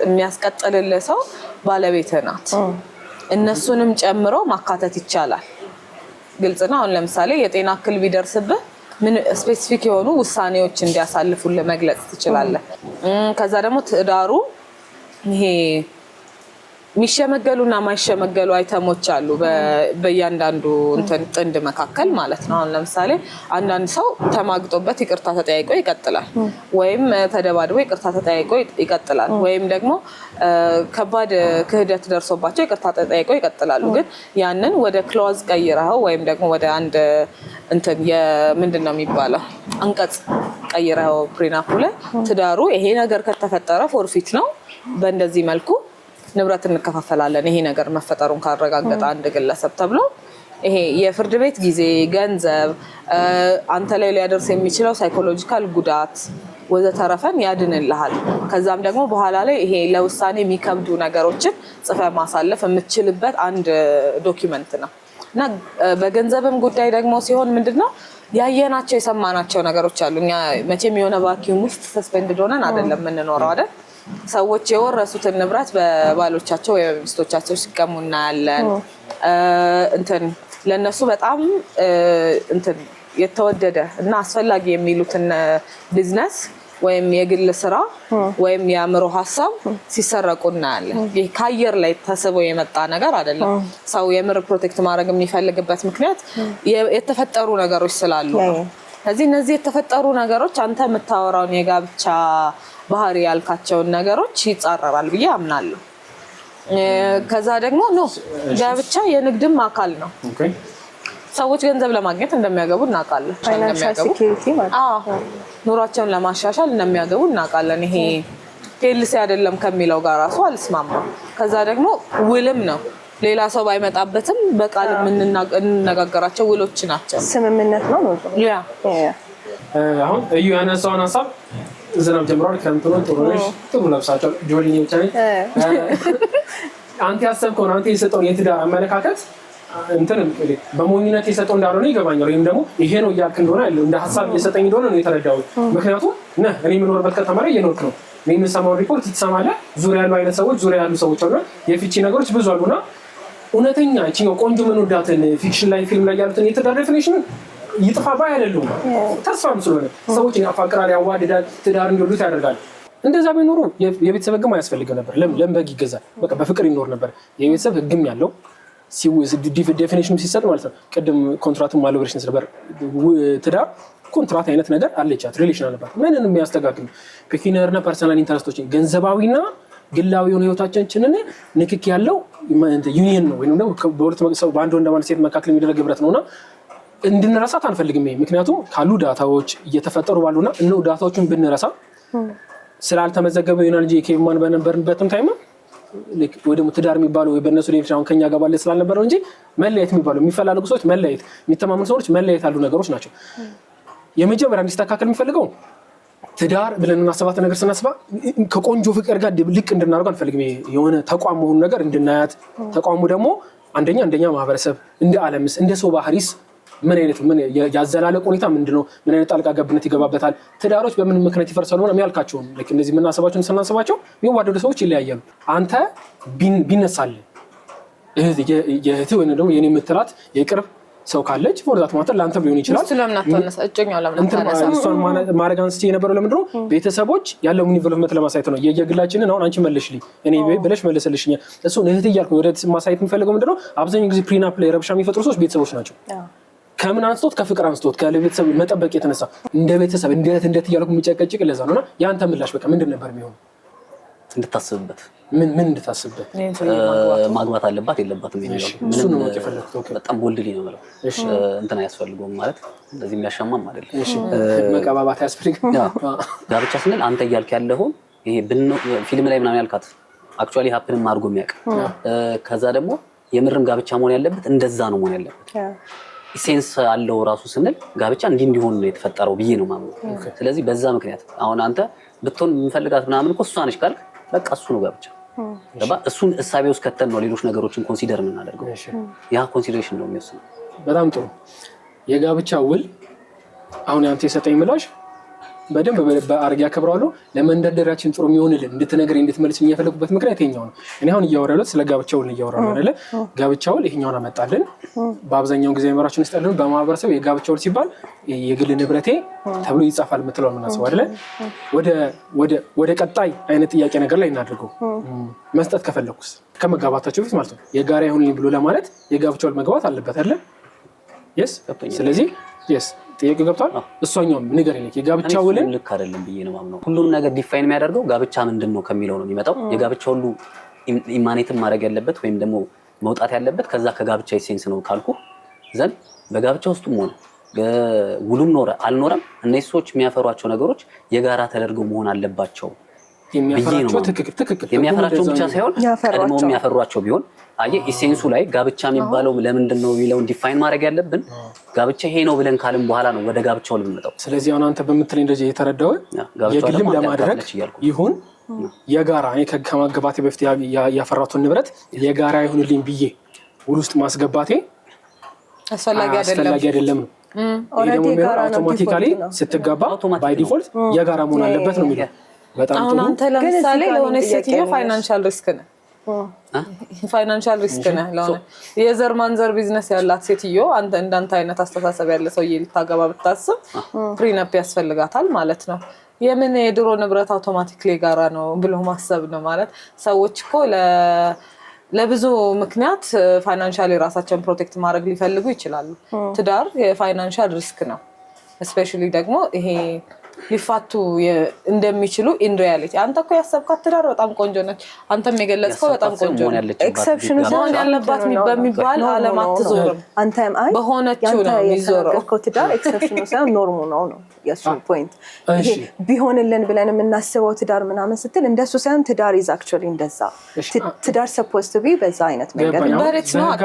D: የሚያስቀጥልልህ ሰው ባለቤትህ ናት። እነሱንም ጨምሮ ማካተት ይቻላል። ግልጽ ነው። አሁን ለምሳሌ የጤና እክል ቢደርስብህ ምን ስፔሲፊክ የሆኑ ውሳኔዎች እንዲያሳልፉልህ መግለጽ ትችላለህ። ከዛ ደግሞ ትዳሩ ይሄ የሚሸመገሉና ማይሸመገሉ አይተሞች አሉ በእያንዳንዱ ጥንድ መካከል ማለት ነው። አሁን ለምሳሌ አንዳንድ ሰው ተማግጦበት ይቅርታ ተጠያይቆ ይቀጥላል፣ ወይም ተደባድቦ ይቅርታ ተጠያይቆ ይቀጥላል፣ ወይም ደግሞ ከባድ ክህደት ደርሶባቸው ይቅርታ ተጠያይቆ ይቀጥላሉ። ግን ያንን ወደ ክሎዝ ቀይረኸው ወይም ደግሞ ወደ አንድ ምንድን ነው የሚባለው አንቀጽ ቀይረኸው ፕሪናፑ ላይ ትዳሩ ይሄ ነገር ከተፈጠረ ፎርፊት ነው፣ በእንደዚህ መልኩ ንብረት እንከፋፈላለን ይሄ ነገር መፈጠሩን ካረጋገጠ አንድ ግለሰብ ተብሎ ይሄ የፍርድ ቤት ጊዜ፣ ገንዘብ፣ አንተ ላይ ሊያደርስ የሚችለው ሳይኮሎጂካል ጉዳት ወዘተረፈን ያድንልሃል። ከዛም ደግሞ በኋላ ላይ ይሄ ለውሳኔ የሚከብዱ ነገሮችን ጽፈህ ማሳለፍ የምትችልበት አንድ ዶኪመንት ነው እና በገንዘብም ጉዳይ ደግሞ ሲሆን ምንድነው ያየናቸው የሰማናቸው ነገሮች አሉ። እኛ መቼም የሆነ ቫኪዩም ውስጥ ሰስፔንድድ ሆነን አይደለም የምንኖረው አይደል? ሰዎች የወረሱትን ንብረት በባሎቻቸው ወይ በሚስቶቻቸው ሲቀሙ እናያለን። ለነሱ በጣም የተወደደ እና አስፈላጊ የሚሉትን ቢዝነስ ወይም የግል ስራ ወይም የአእምሮ ሀሳብ ሲሰረቁ እናያለን። ይህ ከአየር ላይ ተስቦ የመጣ ነገር አይደለም። ሰው የምር ፕሮቴክት ማድረግ የሚፈልግበት ምክንያት የተፈጠሩ ነገሮች ስላሉ ነው። ስለዚህ እነዚህ የተፈጠሩ ነገሮች አንተ የምታወራውን የጋብቻ ባህሪ ያልካቸውን ነገሮች ይጻረራል ብዬ አምናለሁ። ከዛ ደግሞ ጋብቻ የንግድም አካል ነው። ሰዎች ገንዘብ ለማግኘት እንደሚያገቡ እናውቃለን። ኑሯቸውን ለማሻሻል እንደሚያገቡ እናውቃለን። ይሄ ቴልሲ አይደለም ከሚለው ጋር ራሱ አልስማማም። ከዛ ደግሞ ውልም ነው። ሌላ ሰው ባይመጣበትም በቃል የምንነጋገራቸው ውሎች ናቸው።
E: ስምምነት ነው።
A: አሁን እዩ ያነሳውን ሀሳብ ዝናብ ጀምሯል። ከምትሆን ጥሩ ለብሳቸው ጆሊ ብቻ አንተ ያሰብከውን አንተ የሰጠውን የትዳር አመለካከት እንትን በሞኝነት የሰጠው እንዳልሆነ ይገባኛል። ወይም ደግሞ ይሄ ነው እያልክ እንደሆነ አይደለም፣ እንደ ሀሳብ እየሰጠኝ እንደሆነ ነው የተረዳሁት። ምክንያቱም እኔ የምኖርበት ከተማ ላይ እየኖርክ ነው። እኔ የምሰማውን ሪፖርት ትሰማለህ። ዙሪያ ያሉ አይነት ሰዎች ዙሪያ ያሉ ሰዎች አሉ። የፍቺ ነገሮች ብዙ አሉና እውነተኛ እቺኛው ቆንጆ የምንወዳትን ፊክሽን ላይ ፊልም ላይ ያሉትን የትዳር ዴፊኒሽን ይጥፋ ባይ አይደለም። ተስፋም ስለሆነ ሰዎች ያፋቅራል፣ ያዋድዳል፣ ትዳር እንዲወዱት ያደርጋል። እንደዛ ቢኖሩ የቤተሰብ ህግም አያስፈልግም ነበር። ለምን በህግ ይገዛል? በቃ በፍቅር ይኖር ነበር። የቤተሰብ ህግም ያለው ዴፊኒሽኑ ሲሰጥ ማለት ነው። ቅድም ኮንትራቱን ማለው ብለሽ ነበር። ትዳር ኮንትራት አይነት ነገር አለቻት፣ ሪሌሽን አለባት። ምንን የሚያስተካክል ፔኪነር እና ፐርሰናል ኢንተረስቶችን ገንዘባዊና ግላዊ የሆነ ህይወታችንን ንክክ ያለው ዩኒየን ነው። ወይም ደግሞ በሁለት ሰው በአንድ ወንድ እና ሴት መካከል የሚደረግ ህብረት ነውና እንድንረሳት አንፈልግም። ምክንያቱም ካሉ ዳታዎች እየተፈጠሩ ባሉና እነው ዳታዎችን ብንረሳ ስላልተመዘገበ ይሆናል እንጂ ኬቭማን በነበርንበትም ታይም ወይ ደግሞ ትዳር የሚባለው ወይ በእነሱ ሌሎች አሁን ከኛ ጋር ባለ ስላልነበረው እንጂ መለያየት የሚባለው የሚፈላለጉ ሰዎች መለያየት፣ የሚተማመኑ ሰዎች መለያየት ያሉ ነገሮች ናቸው። የመጀመሪያ እንዲስተካከል የሚፈልገው ትዳር ብለን እናስባት ነገር ስናስባ ከቆንጆ ፍቅር ጋር ልቅ እንድናደርገው አንፈልግም። የሆነ ተቋም መሆኑ ነገር እንድናያት፣ ተቋሙ ደግሞ አንደኛ ማህበረሰብ እንደ ዓለምስ እንደ ሰው ባህሪስ ምን አይነት ምን ያዘላለቅ ሁኔታ ምንድነው? ምን አይነት ጣልቃ ገብነት ይገባበታል? ትዳሮች በምን ምክንያት ይፈርሳሉ? ነው የሚያልካቸው። ልክ እንደዚህ የምናስባቸውን ስናስባቸው የሚዋደዱ ሰዎች ይለያያሉ። አንተ ቢነሳል የእህትህ ወይ ደግሞ የኔ የምትላት የቅርብ ሰው ካለች ፎርዛት ማለት ለአንተ ሊሆን ይችላል።
D: ስለምን አታነሳ? እጮኛው ለምን አታነሳ?
A: እሷን ማድረግ አንስቼ የነበረው ለምንድነው? ቤተሰቦች ያለው ኢንቮልቭመንት ለማሳየት ነው። የግላችንን አሁን አንቺ መለሽልኝ እኔ ብለሽ መለሰልሽኛ እሱን እህት እያልኩ ወደ ማሳየት የምፈልገው ምንድነው? አብዛኛው ጊዜ ፕሪናፕ ላይ ረብሻ የሚፈጥሩ ሰዎች ቤተሰቦች ናቸው። ከምን አንስቶት ከፍቅር አንስቶት ከቤተሰብ መጠበቅ የተነሳ እንደ ቤተሰብ እንዴት እያልኩ የሚጨቀጭቅ ለዛ ነውና ያንተ ምላሽ በቃ ምንድን ነበር የሚሆነው?
I: እንድታስብበት
A: ምን እንድታስብበት
I: ማግባት አለባት የለባትም የሚለው ምንም በጣም ቦልድሊ ነው ማለት እንትን አያስፈልገውም ማለት እንደዚህ የሚያሻማም አይደለም።
A: መቀባባት አያስፈልግም።
I: ጋብቻ ስንል አንተ እያልክ ያለውን ይሄ ፊልም ላይ ምናምን ያልካት አክቹዋሊ ሀፕንም አድርጎ የሚያውቅ ከዛ ደግሞ የምርም ጋብቻ መሆን ያለበት እንደዛ ነው መሆን ያለበት። ሴንስ አለው ራሱ ስንል ጋብቻ እንዲሆን ነው የተፈጠረው ብዬ ነው ማምነው። ስለዚህ በዛ ምክንያት አሁን አንተ ብትሆን የምፈልጋት ምናምን እኮ እሷ ነች ካልክ በቃ እሱ ነው ጋብቻ። እሱን እሳቤ ውስጥ ከተን ነው ሌሎች ነገሮችን ኮንሲደር የምናደርገው። ያ ኮንሲደሬሽን ነው የሚወስነው።
A: በጣም ጥሩ። የጋብቻ ውል አሁን አንተ የሰጠኝ ምላሽ በደንብ በአርግ ያከብራለሁ። ለመንደርደሪያችን ጥሩ የሚሆንልን እንድትነግረኝ እንድትመልስ የሚያፈልጉበት ምክንያት ይሄኛው ነው። እኔ አሁን እያወራሁት ስለ ጋብቻው ነው እያወራሁ አይደለ? ጋብቻው ይሄኛውን አመጣልን። በአብዛኛው ጊዜ አመራችን ውስጥ ያለው በማህበረሰብ የጋብቻው ሲባል የግል ንብረቴ ተብሎ ይጻፋል የምትለው የምናስበው አይደለ? ወደ ቀጣይ አይነት ጥያቄ ነገር ላይ እናድርገው። መስጠት ከፈለኩስ ከመጋባታቸው በፊት ማለት ነው የጋራ ይሁንልኝ ብሎ ለማለት የጋብቻው መግባት አለበት አይደለ? ስለዚህ ጥያቄ ገብቷል። እሷኛውም ንገረኝ የጋብቻ ውልን
I: ልክ አይደለም ብዬ ነው ማምነው። ሁሉንም ነገር ዲፋይን የሚያደርገው ጋብቻ ምንድነው ከሚለው ነው የሚመጣው። የጋብቻ ሁሉ ኢማኔትን ማድረግ ያለበት ወይም ደግሞ መውጣት ያለበት ከዛ ከጋብቻ ኢሴንስ ነው ካልኩ ዘንድ በጋብቻ ውስጥም ሆነ ውሉም ኖረ አልኖረም እነዚህ ሰዎች የሚያፈሯቸው ነገሮች የጋራ ተደርገው መሆን አለባቸው። የሚያፈራቸው ብቻ ሳይሆን ቀድሞው የሚያፈሯቸው ቢሆን አየህ ኢሴንሱ ላይ ጋብቻ የሚባለው ለምንድን ነው የሚለውን ዲፋይን ማድረግ ያለብን ጋብቻ ይሄ ነው ብለን ካልን በኋላ ነው ወደ ጋብቻው ልንመጣው።
A: ስለዚህ አሁን አንተ በምትለኝ እንደዚህ የተረዳው የግልም ለማድረግ ይሁን የጋራ እኔ ከማገባቴ በፊት ያፈራቱን ንብረት የጋራ ይሁንልኝ ብዬ ውል ውስጥ ማስገባቴ አስፈላጊ አይደለም ነው። አውቶማቲካሊ ስትገባ ባይ ዲፎልት የጋራ መሆን አለበት ነው የሚለው። በጣም ጥሩ።
D: አንተ ለምሳሌ ለሆነ ሴትዮ ፋይናንሻል ሪስክ ነው ፋይናንሻል ሪስክ ነው ለሆነ የዘር ማንዘር ቢዝነስ ያላት ሴትዮ አንተ እንዳንተ አይነት አስተሳሰብ ያለ ሰው ልታገባ ብታስብ ፕሪናፕ ያስፈልጋታል ማለት ነው። የምን የድሮ ንብረት አውቶማቲክሊ ጋራ ነው ብሎ ማሰብ ነው ማለት ሰዎች እኮ ለብዙ ምክንያት ፋይናንሻሊ ራሳቸውን ፕሮቴክት ማድረግ ሊፈልጉ ይችላሉ። ትዳር የፋይናንሻል ሪስክ ነው። እስፔሻሊ ደግሞ ይሄ ሊፋቱ እንደሚችሉ ኢን ሪያሊቲ አንተ እኮ ያሰብካት ትዳር በጣም ቆንጆ ነች፣ አንተም የገለጽከው በጣም ቆንጆ ነው። ኤክሰፕሽን መሆን ያለባት በሚባል ዓለም አትዞርም።
E: አንተም አይ
D: በሆነችው ነው የሚዞረው።
E: ትዳር ኤክሰፕሽኑ ሳይሆን ኖርሙ ነው የሱ ፖይንት። ይሄ ቢሆንልን ብለን የምናስበው ትዳር ምናምን ስትል እንደሱ ሳይሆን ትዳር ኢዝ አክቹዋሊ እንደዛ። ትዳር ሰፖዝ ቱ ቢ በዛ አይነት መንገድ ነው።
D: but it's not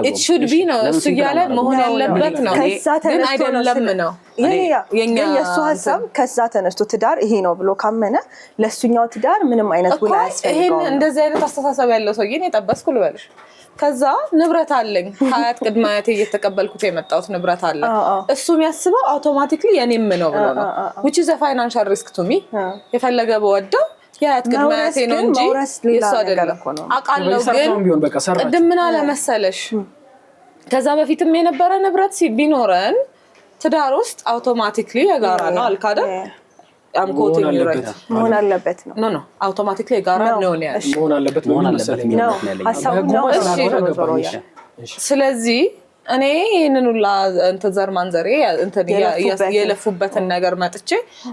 D: it should be ነው እሱ ያለ መሆን ያለበት ነው። ግን አይደለም ነው
E: የኛ የሱ ሐሳብ ከዛ ተነስቶ ትዳር ይሄ ነው ብሎ ካመነ ለሱኛው ትዳር ምንም አይነት ጉላ ያስፈልጋል።
D: ይሄን እንደዚህ አይነት አስተሳሰብ ያለው ሰው ግን የጠበስኩ ልበልሽ ከዛ ንብረት አለኝ ሀያት ቅድመ አያቴ እየተቀበልኩት የመጣሁት ንብረት አለ እሱ የሚያስበው አውቶማቲክሊ የኔም ነው ብሎ ነው which is a financial risk to me የፈለገ በወደው የሀያት ቅድመ አያቴ ነው እንጂ የሱ አይደለም አውቃለሁ። ግን ቅድም ምን አለ መሰለሽ ከዛ በፊትም የነበረ ንብረት ቢኖረን ትዳር ውስጥ አውቶማቲክሊ የጋራ ነው አልካደ አምኮቲንግ ራይት
E: መሆን አለበት ነው
D: ኖ አውቶማቲክሊ የጋራ ነው ያለው
A: መሆን አለበት ነው
E: ሐሳቡ ነው።
D: ስለዚህ እኔ ይሄንን ሁላ እንትን ዘር ማንዘሬ እንትን የለፉበትን ነገር መጥቼ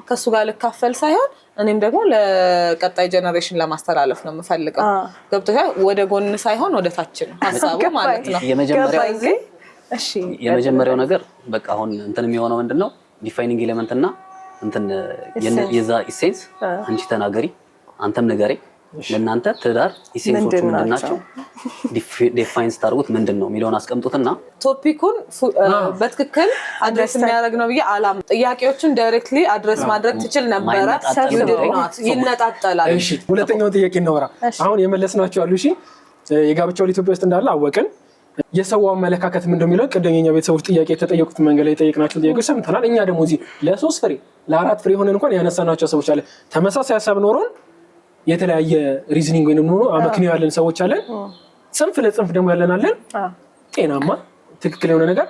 D: ከሱ ጋር ልካፈል ሳይሆን እኔም ደግሞ ለቀጣይ ጄነሬሽን ለማስተላለፍ ነው የምፈልገው። ገብቶሻል? ወደ ጎን ሳይሆን ወደ ታች ነው ሐሳቡ ማለት ነው።
I: የመጀመሪያው ነገር በቃ አሁን እንትን የሚሆነው ምንድነው ዲፋይኒንግ ኤሌመንት እና እንትን የዛ ኢሴንስ አንቺ ተናገሪ አንተም ንገሪ። ለእናንተ ትዳር ኢሴንሶቹ ምንድናቸው ዲፋይን ስታርጉት ምንድነው የሚለውን አስቀምጡትና
D: ቶፒኩን በትክክል አድሬስ የሚያደርግ ነው ብዬ አላም ጥያቄዎችን ዳይሬክትሊ አድሬስ ማድረግ ትችል ነበረ። ይነጣጠላል።
A: እሺ ሁለተኛው ጥያቄ እናወራ። አሁን የመለስናቸው አሉ። እሺ የጋብቻው ኢትዮጵያ ውስጥ እንዳለ አወቅን። የሰው አመለካከት ምን እንደሚለው ቀደኛ ቤተሰቦች ጥያቄ የተጠየቁት መንገድ ላይ ጠየቅናቸው ጥያቄዎች ሰምተናል። እኛ ደግሞ እዚህ ለሶስት ፍሬ ለአራት ፍሬ ሆነን እንኳን ያነሳናቸው ሰዎች አለ ተመሳሳይ ሀሳብ ኖሮን የተለያየ ሪዝኒንግ ወይንም ኖሮ አመክንዮ ያለን ሰዎች አለን። ጽንፍ ለጽንፍ ደግሞ ያለን አለን። ጤናማ ትክክል የሆነ ነገር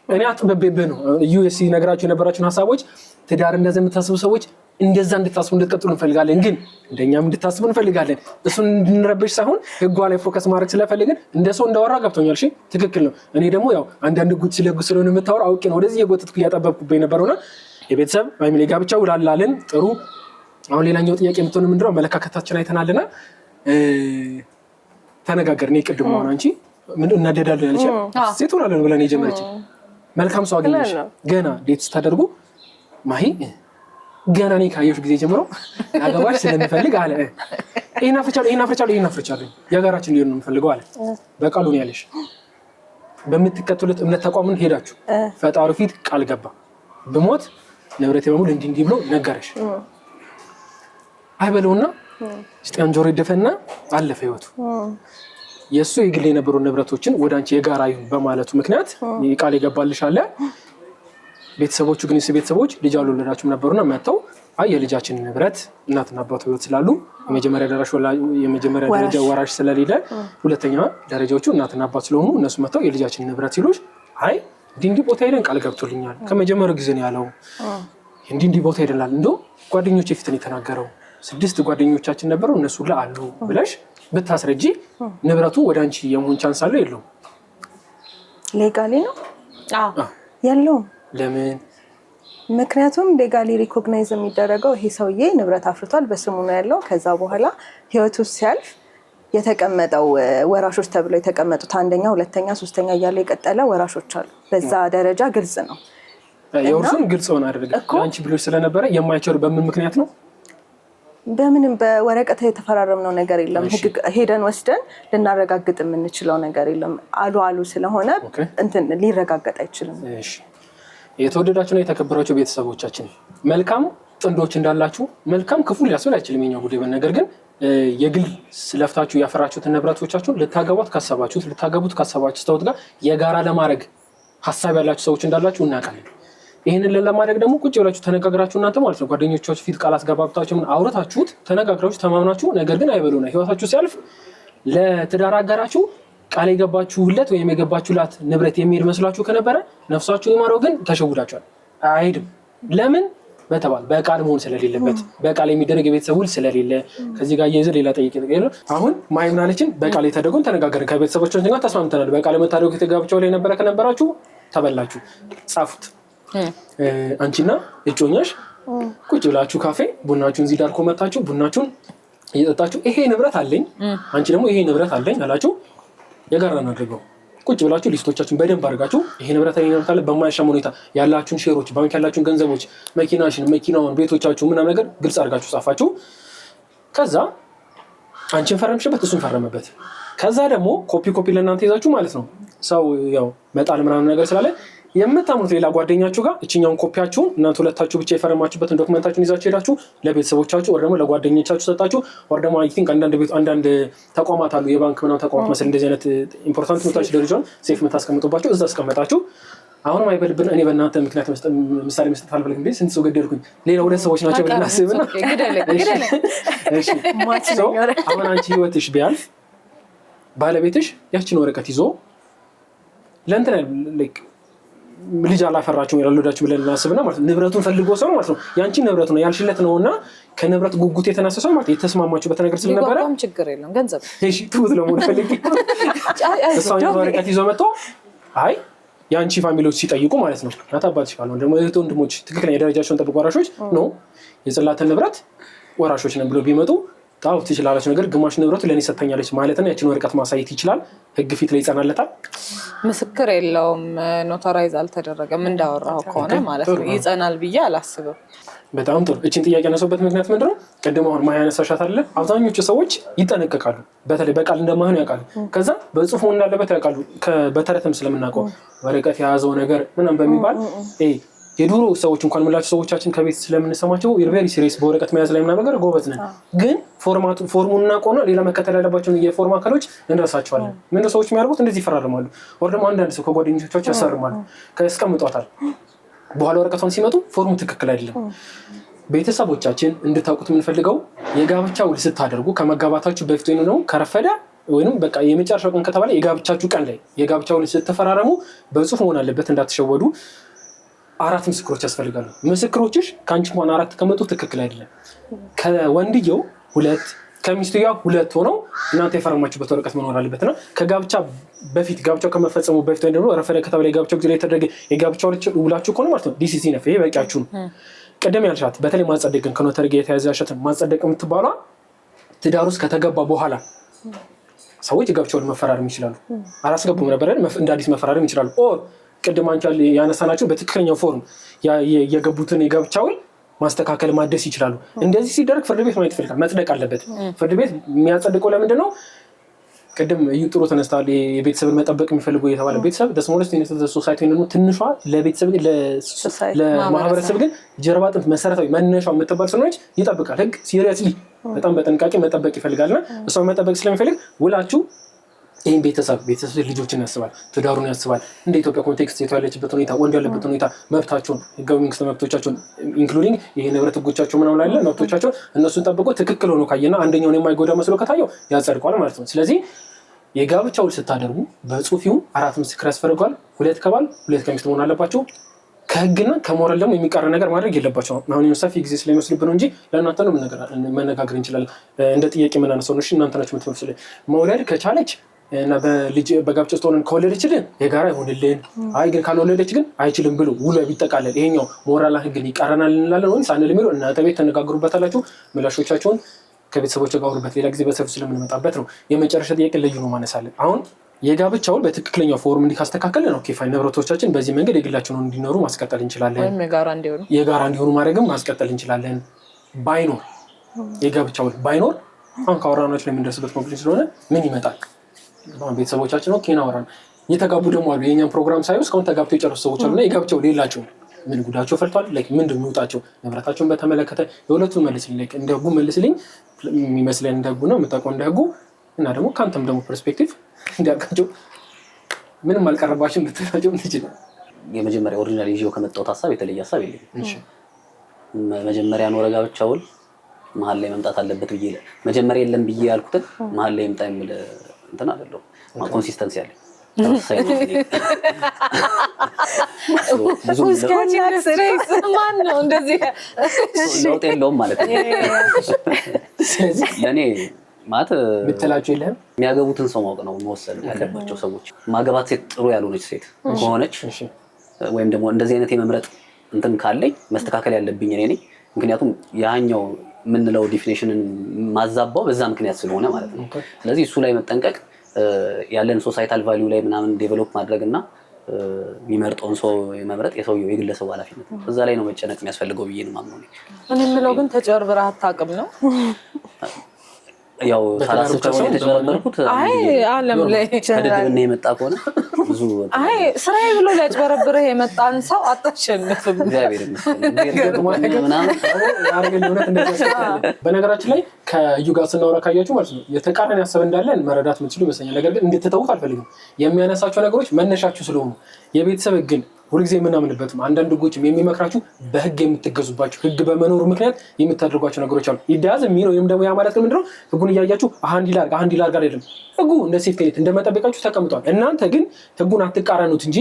A: እኔ አጥበቤብህ ነው ዩኤስ ነገራችሁ የነበራችሁን ሀሳቦች ትዳር እንደዚህ የምታስቡ ሰዎች እንደዛ እንድታስቡ እንድትቀጥሉ እንፈልጋለን። ግን እንደኛም እንድታስቡ እንፈልጋለን። እሱን እንድንረብሽ ሳይሆን ህጓ ላይ ፎከስ ማድረግ ስለፈልግን እንደ ሰው እንዳወራ ገብቶኛል። እሺ ትክክል ነው። እኔ ደግሞ ያው አንዳንድ ጉድ ስለጉድ ስለሆነ የምታወራ አውቄ ነው ወደዚህ የጎተትኩ እያጠበብኩብኝ ነበርና የቤተሰብ ፋሚሊ ጋብቻ ውላላልን ጥሩ። አሁን ሌላኛው ጥያቄ የምትሆን ምንድነው አመለካከታችን አይተናልና ተነጋገርን። ቅድም ሆነ አንቺ ምን እናደዳለን ያለች ሴት ሆናለን ብለን የጀመረች መልካም ሰው አገኘሽ ገና ዴት ስታደርጉ ማሂ ገና እኔ ካየሁሽ ጊዜ ጀምሮ አገባሽ ስለምፈልግ አለ ይሄን አፍርቻለሁ የጋራችን ሊሆን ነው የምፈልገው አለ። በቃሉ ነው ያለሽ። በምትከተሉት እምነት ተቋምን ሄዳችሁ ፈጣሪ ፊት ቃል ገባ በሞት ንብረቴ በሙሉ እንዲህ ብሎ ነገረሽ። አይበለውና እስቲያን ጆሮ ይደፈና አለፈ ህይወቱ። የሱ የግል የነበሩ ንብረቶችን ወደ አንቺ የጋራ ይሁን በማለቱ ምክንያት ቃል ይገባልሽ አለ። ቤተሰቦቹ ግን ቤተሰቦች ልጅ አልወለዳችሁም ነበርና መተው አይ የልጃችን ንብረት እናትና አባቱ ህይወት ስላሉ የመጀመሪያ ደረጃ ወራሽ ስለሌለ ሁለተኛ ደረጃዎቹ እናትና አባት ስለሆኑ እነሱ መተው የልጃችን ንብረት ሲሉሽ አይ እንዲህ ቦታ ሄደን ቃል ገብቶልኛል ከመጀመሪያው ጊዜ ነው ያለው እንዲህ ቦታ ሄደናል እንደው ጓደኞቼ ፊትን የተናገረው 6 ጓደኞቻችን ነበሩ እነሱ አሉ ብለሽ ብታስረጂ ንብረቱ ወደ አንቺ የመሆን ቻንስ አለው የለውም?
E: ሌጋሊ ነው ያለው። ለምን? ምክንያቱም ሌጋሊ ሪኮግናይዝ የሚደረገው ይሄ ሰውዬ ንብረት አፍርቷል በስሙ ነው ያለው። ከዛ በኋላ ህይወቱ ሲያልፍ የተቀመጠው ወራሾች ተብለው የተቀመጡት አንደኛ፣ ሁለተኛ፣ ሶስተኛ እያለ የቀጠለ ወራሾች አሉ። በዛ ደረጃ ግልጽ ነው።
A: የውርሱን ግልጽ ሆነ አይደል? አንቺ ብሎሽ ስለነበረ የማይቸሩ በምን ምክንያት ነው?
E: በምንም በወረቀት የተፈራረምነው ነገር የለም። ሄደን ወስደን ልናረጋግጥ የምንችለው ነገር የለም። አሉ ስለሆነ እንትን ሊረጋገጥ አይችልም።
A: እሺ የተወደዳችሁና የተከበራችሁ ቤተሰቦቻችን መልካም ጥንዶች እንዳላችሁ መልካም ክፉ ሊያስብል አይችልም የኛው ጉዳይ። ነገር ግን የግል ስለፍታችሁ ያፈራችሁትን ንብረቶቻችሁን ልታገቡት ካሰባችሁ ሰዎች ጋር የጋራ ለማድረግ ሐሳብ ያላችሁ ሰዎች እንዳላችሁ እናውቃለን። ይሄንን ለማድረግ ደግሞ ቁጭ ብላችሁ ተነጋግራችሁ እናንተ ማለት ነው ጓደኞቻችሁ ፊት ቃል አስገባብታችሁ ምን አውርታችሁት ተነጋግራችሁ ተማምናችሁ ነገር ግን አይበሉና ህይወታችሁ ሲያልፍ ለትዳር አጋራችሁ ቃል የገባችሁለት ወይም የገባችሁላት ንብረት የሚሄድ መስላችሁ ከነበረ ነፍሳችሁ ይማረው፣ ግን ተሸውዳችኋል። አይሄድም። ለምን? በተባለ በቃል መሆን ስለሌለበት በቃል የሚደረግ የቤተሰብ ውል ስለሌለ ከዚህ ጋር እየይዘን ሌላ ጠይቄ ነገር አሁን ማይምናለችን በቃል የተደረገውን ተነጋገርን ከቤተሰቦቻችን ጋር ተስማምተናል። በቃል የምታደርጉት የተጋብቻው ላይ ነበረ ከነበራችሁ ተበላችሁ ጻፉት። አንቺና እጮኛሽ ቁጭ ብላችሁ ካፌ ቡናችሁን እዚህ ዳር ኮመታችሁ ቡናችሁን እየጠጣችሁ ይሄ ንብረት አለኝ አንቺ ደግሞ ይሄ ንብረት አለኝ አላችሁ የጋራ እናድርገው። ቁጭ ብላችሁ ሊስቶቻችሁን በደንብ አድርጋችሁ ይሄ ንብረት አለ በማያሻማ ሁኔታ ያላችሁን ሼሮች ባንክ ያላችሁን ገንዘቦች መኪናውን ቤቶቻችሁ ምናምን ነገር ግልጽ አድርጋችሁ ጻፋችሁ። ከዛ አንቺን ፈረምሽበት እሱን ፈረመበት። ከዛ ደግሞ ኮፒ ለእናንተ ይዛችሁ ማለት ነው ሰው ያው መጣል ምናምን ነገር ስላለ የምታምኑት ሌላ ጓደኛችሁ ጋር እችኛውን ኮፒያችሁን እናንተ ሁለታችሁ ብቻ የፈረማችሁበትን ዶክመንታችሁን ይዛችሁ ሄዳችሁ ለቤተሰቦቻችሁ ወር ደግሞ ለጓደኞቻችሁ ሰጣችሁ። ወር ደግሞ አይ ቲንክ አንዳንድ ተቋማት አሉ የባንክ ምናምን ተቋማት መሰለኝ እንደዚህ አይነት ኢምፖርታንት ኖታችሁ ደረጃውን ሴፍ የምታስቀምጡባቸው እዛ አስቀመጣችሁ። አሁንም አይበልብን እኔ በእናንተ ምክንያት ምሳሌ መስጠት አልፈልግም እንዴ ስንት ሰው ገደልኩኝ ሌላ ሁለት ሰዎች ናቸው ብለን አስብና አሁን አንቺ ህይወትሽ ቢያልፍ ባለቤትሽ ያችን ወረቀት ይዞ ለእንትን ላይክ ልጅ አላፈራችሁም ያልወለዳችሁ ብለን እናስብና ማለት ንብረቱን ፈልጎ ሰው ማለት ነው ያንቺ ንብረት ነው ያልሽለት ነውና ከንብረት ጉጉት የተነሳሰው ማለት የተስማማችሁበት ነገር ስለነበረ
D: በጣም ችግር የለም ገንዘብ
A: እሺ ትውት ለሞን ፈልጊ እሷን ወረቀት ይዞ መጥቶ አይ ያንቺ ፋሚሊዎች ሲጠይቁ ማለት ነው አታባትሽ ካለው ደግሞ እህት ወንድሞች ትክክለኛ ደረጃቸውን ጠብቆ ወራሾች ነው የጽላትን ንብረት ወራሾች ነን ብሎ ቢመጡ ታው ትችላላችሁ ነገር ግማሽ ንብረቱ ለኔ ሰጥተኛለች ማለት ነው ያችን ወረቀት ማሳየት ይችላል። ህግ ፊት ላይ ይጸናለታል።
D: ምስክር የለውም ኖታራይዝ አልተደረገም እንዳወራው ከሆነ ማለት ነው ይጸናል ብዬ አላስብም።
A: በጣም ጥሩ። እቺን ጥያቄ ያነሳውበት ምክንያት ምንድነው? ቀደም አሁን ማያነሳሻት አይደለ አብዛኞቹ ሰዎች ይጠነቀቃሉ። በተለይ በቃል እንደማይሆን ያውቃሉ። ከዛ በጽሁፍ ሆነ እንዳለበት ያውቃሉ። በተረተም ስለምናውቀው ወረቀት የያዘው ነገር ምናምን በሚባል የዱሮ ሰዎች እንኳን ምላቸው ሰዎቻችን ከቤት ስለምንሰማቸው ቬሪ ሲሪየስ በወረቀት መያዝ ላይ ምናምን ነገር ጎበዝ ነን። ግን ፎርሙን እናቆና ሌላ መከተል ያለባቸውን የፎርም አካሎች እንረሳቸዋለን። ምን ሰዎች የሚያደርጉት እንደዚህ ይፈራርማሉ። ወር ደግሞ አንዳንድ ሰው ከጓደኞቻቸው ያሰርማሉ ከስቀምጧታል በኋላ ወረቀቷን ሲመጡ ፎርሙ ትክክል አይደለም። ቤተሰቦቻችን እንድታውቁት የምንፈልገው የጋብቻ ውል ስታደርጉ ከመጋባታችሁ በፊት ወይ ነው ከረፈደ ወይንም በቃ የመጨረሻው ቀን ከተባለ የጋብቻችሁ ቀን ላይ የጋብቻ ውል ስትፈራረሙ በጽሁፍ መሆን አለበት እንዳትሸወዱ። 4 ምስክሮች ያስፈልጋሉ። ምስክሮችሽ ካንቺ እንኳን 4 ከመጡ ትክክል አይደለም። ከወንድየው 2 ከሚስትየው 2 ሆነው እናንተ የፈረማችሁበት ወረቀት መኖር አለበትና ከጋብቻ በፊት ጋብቻው ከመፈጸሙ በፊት ወይ ደግሞ ረፈደ ከተባለ የጋብቻው ጊዜ ላይ የተደረገ የጋብቻው ውላችሁ ከሆነ ማለት ነው ዲሲሲ ነው ይሄ በቂያችሁ ነው። ቀደም ያልሻት በተለይ ማጸደቅን ከኖታሪ ጋር የተያያዘ ማጸደቅ የምትባሏ ትዳር ውስጥ ከተገባ በኋላ ሰዎች የጋብቻውን መፈራረም ይችላሉ። አላስገቡም ነበር እንደ አዲስ መፈራረም ይችላሉ። ኦር ቅድም አንቺ ያነሳናችሁ በትክክለኛው ፎርም የገቡትን የጋብቻ ውል ማስተካከል ማደስ ይችላሉ። እንደዚህ ሲደረግ ፍርድ ቤት ማየት ይፈልጋል መጽደቅ አለበት። ፍርድ ቤት የሚያጸድቀው ለምንድን ነው? ቅድም እዩ ጥሩ ተነስታል። የቤተሰብን መጠበቅ የሚፈልጉ የተባለ ቤተሰብ ደስሞለስ ሶሳይቲ ነው ትንሿ ለቤተሰብ ለማህበረሰብ ግን ጀርባ አጥንት መሰረታዊ መነሻው የምትባል ስለሆነች ይጠብቃል። ህግ ሲሪየስሊ በጣም በጥንቃቄ መጠበቅ ይፈልጋልና እሷን መጠበቅ ስለሚፈልግ ውላችሁ ይህን ቤተሰብ ልጆችን ያስባል፣ ትዳሩን ያስባል። እንደ ኢትዮጵያ ኮንቴክስት ያለችበት ሁኔታ ወንድ ያለበት ሁኔታ መብታቸውን ህጋዊ መንግስት መብቶቻቸውን ኢንክሉዲንግ ይሄ ንብረት ህጎቻቸው ምናምን ላይ መብቶቻቸውን እነሱን ጠብቆ ትክክል ሆኖ ካየና አንደኛውን የማይጎዳ መስሎ ከታየው ያጸድቋል ማለት ነው። ስለዚህ የጋብቻ ውል ስታደርጉ በጽሁፍ ይሁን 4 ምስክር ያስፈልጋል። 2 ከባል 2 ከሚስት መሆን አለባቸው። ከህግና ከሞራል ደግሞ የሚቃረ ነገር ማድረግ የለባቸው። አሁን ሰፊ ጊዜ ስለሚወስድብን እንጂ ለእናንተ ነው መነጋገር እንችላለን። እንደ ጥያቄ የምናነሳው ነው። እናንተ ናችሁ የምትመስሉት። መውለድ ከቻለች እና በጋብቻ ውስጥ ሆነን ከወለደችልን የጋራ ይሆንልን፣ አይ ግን ካልወለደች ግን አይችልም ብሎ ውሎ ቢጠቃለል ይሄኛው ሞራል ህግን ይቃረናል እንላለን ወይስ አንል የሚለው እናንተ ቤት ተነጋግሩበታላችሁ። ምላሾቻችሁን ከቤተሰቦች ጋር አውሩበት። ሌላ ጊዜ በሰፊው ስለምንመጣበት ነው። የመጨረሻ ጥያቄ ልዩ ነው ማነሳለን። አሁን የጋብቻውን በትክክለኛው ፎርም እንዲካስተካከልን ኦኬ ፋይን፣ ንብረቶቻችን በዚህ መንገድ የግላቸውን እንዲኖሩ ማስቀጠል እንችላለን።
D: ወይም የጋራ እንዲሆኑ
A: ማድረግም ማስቀጠል እንችላለን። ባይኖር የጋብቻው ባይኖር አሁን ካወራናችሁ ላይ የምንደርስበት ኮንክሉዥን ስለሆነ ምን ይመጣል? ቤተሰቦቻችን ኦኬ ናወራን የተጋቡ ደግሞ አሉ። የኛን ፕሮግራም ሳይሆን እስካሁን ተጋብተው የጨረሱ ሰዎች አሉና የጋብቻው ሌላቸው ምን ጉዳቸው ፈልቷል? ላይክ ምንድን ነው የሚወጣቸው? ንብረታቸውን በተመለከተ የሁለቱን መልስልኝ። ላይክ እንደ ህጉ መልስልኝ የሚመስለን እንደ ህጉ ነው የምታውቀው እንደ ህጉ እና ደግሞ ካንተም ደግሞ ፐርስፔክቲቭ እንዲያርጋቸው ምንም አልቀረባችሁም ብትላቸው እንችላለን።
I: የመጀመሪያ ኦሪጂናል ይዤው ከመጣሁት ሀሳብ የተለየ ሀሳብ የለኝም። እሺ መጀመሪያ ኖረ ጋብቻ ውል መሀል ላይ መምጣት አለበት ብዬ መጀመሪያ የለም ብዬ ያልኩትን መሀል ላይ ይምጣ የሚል እንትን አይደለም። ኮንሲስተንሲ አለ።
D: ማን ነው እንደዚህ
I: ለውጥ የለውም ማለት ነው።
A: ስለዚህ
I: ለእኔ ማለት
A: ብትላችሁ የለህም
I: የሚያገቡትን ሰው ማወቅ ነው መወሰን ያለባቸው ሰዎች። ማገባት ሴት ጥሩ ያልሆነች ሴት ከሆነች ወይም ደግሞ እንደዚህ አይነት የመምረጥ እንትን ካለኝ መስተካከል ያለብኝ እኔ ነኝ። ምክንያቱም ያኛው የምንለው ዲፊኒሽንን ማዛባው በዛ ምክንያት ስለሆነ ማለት ነው። ስለዚህ እሱ ላይ መጠንቀቅ ያለን ሶሳይታል ቫልዩ ላይ ምናምን ዴቨሎፕ ማድረግ እና የሚመርጠውን ሰው የመምረጥ የሰውየው የግለሰቡ ኃላፊነት እዛ ላይ ነው መጨነቅ የሚያስፈልገው ብዬ ነው የማምነው።
D: እኔ የምለው ግን ተጨርብረህ አታውቅም ነው
I: ያው ሳላስብ ከሆነ የተጨረበርኩት
D: አይ ዓለም ላይ
I: ከድድብና የመጣ ከሆነ ብዙ
D: አይ ስራዬ ብሎ ሊያጭበረብርህ የመጣን ሰው አታሸንፍም።
I: እግዚአብሔር ይመስገን።
A: በነገራችን ላይ ከዩ ጋር ስናወራ ካያችሁ ማለት ነው የተቃረን ያሰብ እንዳለን መረዳት የምትችሉ ይመስለኛል። ነገር ግን እንድትተውት አልፈልግም። የሚያነሳቸው ነገሮች መነሻችሁ ስለሆኑ የቤተሰብ ግን ሁልጊዜ የምናምንበትም አንዳንድ ህጎችም የሚመክራችሁ በህግ የምትገዙባቸው ህግ በመኖሩ ምክንያት የምታደርጓቸው ነገሮች አሉ። ይዳዝ የሚለው ወይም ደግሞ ያ ማለት ግን ምንድነው ህጉን እያያችሁ አንድ ይላርግ አይደለም። ህጉ እንደ ሴፍቲ እንደመጠበቃችሁ ተቀምጧል። እናንተ ግን ህጉን አትቃረኑት እንጂ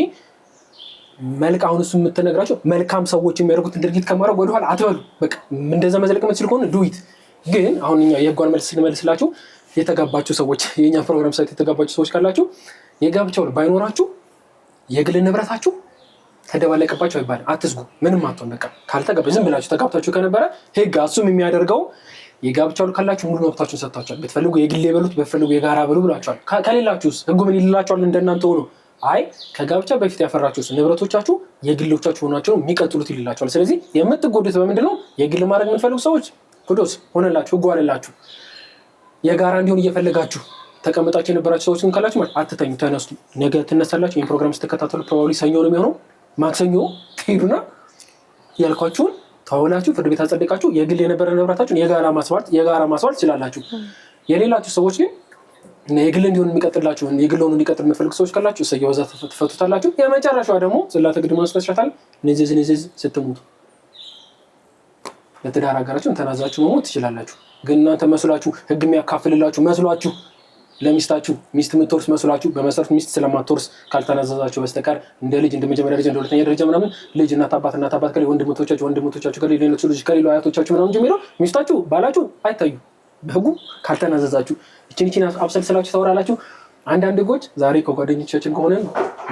A: መልካም እሱ የምትነግራቸው መልካም ሰዎች የሚያደርጉትን ድርጊት ከማድረግ ወደኋላ አትበሉ። በቃ እንደዛ መዘለቅ የምትችል ከሆነ ዱዊት። ግን አሁን እኛ የህጓን መልስ ስንመልስላችሁ የተጋባችሁ ሰዎች የኛ ፕሮግራም ሳይት የተጋባችሁ ሰዎች ካላችሁ የጋብቻው ባይኖራችሁ የግል ንብረታችሁ ተደባለቀባችሁ አይባልም። አትስጉ። ምንም አትሆን። በቃ ካልተጋባ ዝም ብላችሁ ተጋብታችሁ ከነበረ ህግ አሱም የሚያደርገው የጋብቻው ካላችሁ ሙሉ መብታችሁን ሰጥታችኋል። ብትፈልጉ የግል በሉት፣ ብትፈልጉ የጋራ በሉ ብላችኋል። ከሌላችሁስ ህጉ ምን ይላችኋል? እንደናንተ ሆኖ አይ ከጋብቻ በፊት ያፈራችሁስ ንብረቶቻችሁ የግሎቻችሁ ሆናችሁ የሚቀጥሉት ይላችኋል። ስለዚህ የምትጎዱት በምንድነው? የግል ማድረግ የምትፈልጉ ሰዎች ኩዶስ ሆነላችሁ፣ ህጉ አለላችሁ። የጋራ እንዲሆን እየፈለጋችሁ ተቀምጣችሁ የነበራችሁ ሰዎች ግን ካላችሁ ማለት አትተኙ፣ ተነሱ። ነገ ትነሳላችሁ። ይሄን ፕሮግራም ስትከታተሉ ፕሮባብሊ ሰኞ ነው የሚሆነው። ማክሰኞ ትሄዱና ያልኳችሁን ተዋውላችሁ ፍርድ ቤት አጸደቃችሁ የግል የነበረ ንብረታችሁን የጋራ ማስዋል ትችላላችሁ። የሌላችሁ ሰዎች ግን የግል እንዲሆን የሚቀጥላችሁ የግል ሆኖ እንዲቀጥል የምትፈልጉ ሰዎች ካላችሁ እሰየው እዛ ትፈቱታላችሁ። የመጨረሻዋ ደግሞ ጽላተ ግድ ማስፈሻታል ንዝዝ ስትሞቱ ለትዳር አጋራችሁን ተናዛችሁ መሞት ትችላላችሁ። ግን እናንተ መስሏችሁ ህግ የሚያካፍልላችሁ መስሏችሁ ለሚስታችሁ ሚስት የምትወርስ መስሏችሁ በመሰረት ሚስት ስለማትወርስ ካልተናዘዛችሁ በስተቀር እንደ ልጅ እንደ መጀመሪያ ደረጃ እንደ ሁለተኛ ደረጃ ምናምን ልጅ እናት አባት ከሌ ወንድሞቻችሁ ከሌ ሌሎች ልጅ ከሌ አያቶቻችሁ ምናምን ጀምሮ ሚስታችሁ ባላችሁ አይታዩ በህጉ ካልተናዘዛችሁ እቺን አብሰልስላችሁ ታወራላችሁ። አንዳንድ ህጎች ዛሬ ከጓደኞቻችን ከሆነ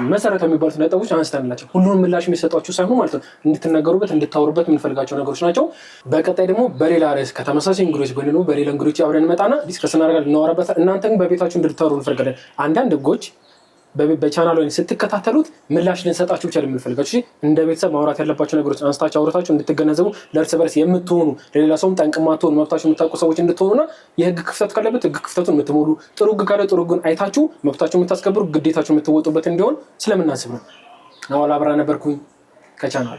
A: መሰረት የሚባሉት ነጥቦች አንስተንላችሁ ሁሉንም ምላሽ የሚሰጧችሁ ሳይሆን ማለት ነው እንድትናገሩበት እንድታወሩበት የምንፈልጋቸው ነገሮች ናቸው። በቀጣይ ደግሞ በሌላ ርዕስ ከተመሳሳይ እንግዶች ወይ ደግሞ በሌላ እንግዶች አብረን እንመጣና ዲስከስ እናደርጋለን፣ እናወራበት። እናንተ ግን በቤታችሁ እንድታወሩ እንፈልጋለን። አንዳንድ ህጎች በቻናሉ ላይ ስትከታተሉት ምላሽ ልንሰጣችሁ ብቻ የምንፈልጋችሁ እንደ ቤተሰብ ማውራት ያለባችሁ ነገሮች አንስታችሁ አውራታችሁ እንድትገነዘቡ ለእርስ በርስ የምትሆኑ ለሌላ ሰውም ጠንቅ ማትሆኑ መብታችሁ የምታውቁ ሰዎች እንድትሆኑና የህግ ክፍተት ካለበት ህግ ክፍተቱን የምትሞሉ ጥሩ ህግ ካለ ጥሩ ህግን አይታችሁ መብታችሁ የምታስከብሩ ግዴታችሁ የምትወጡበት እንዲሆን ስለምናስብ ነው። ናዋል አብራ ነበርኩኝ ከቻናሉ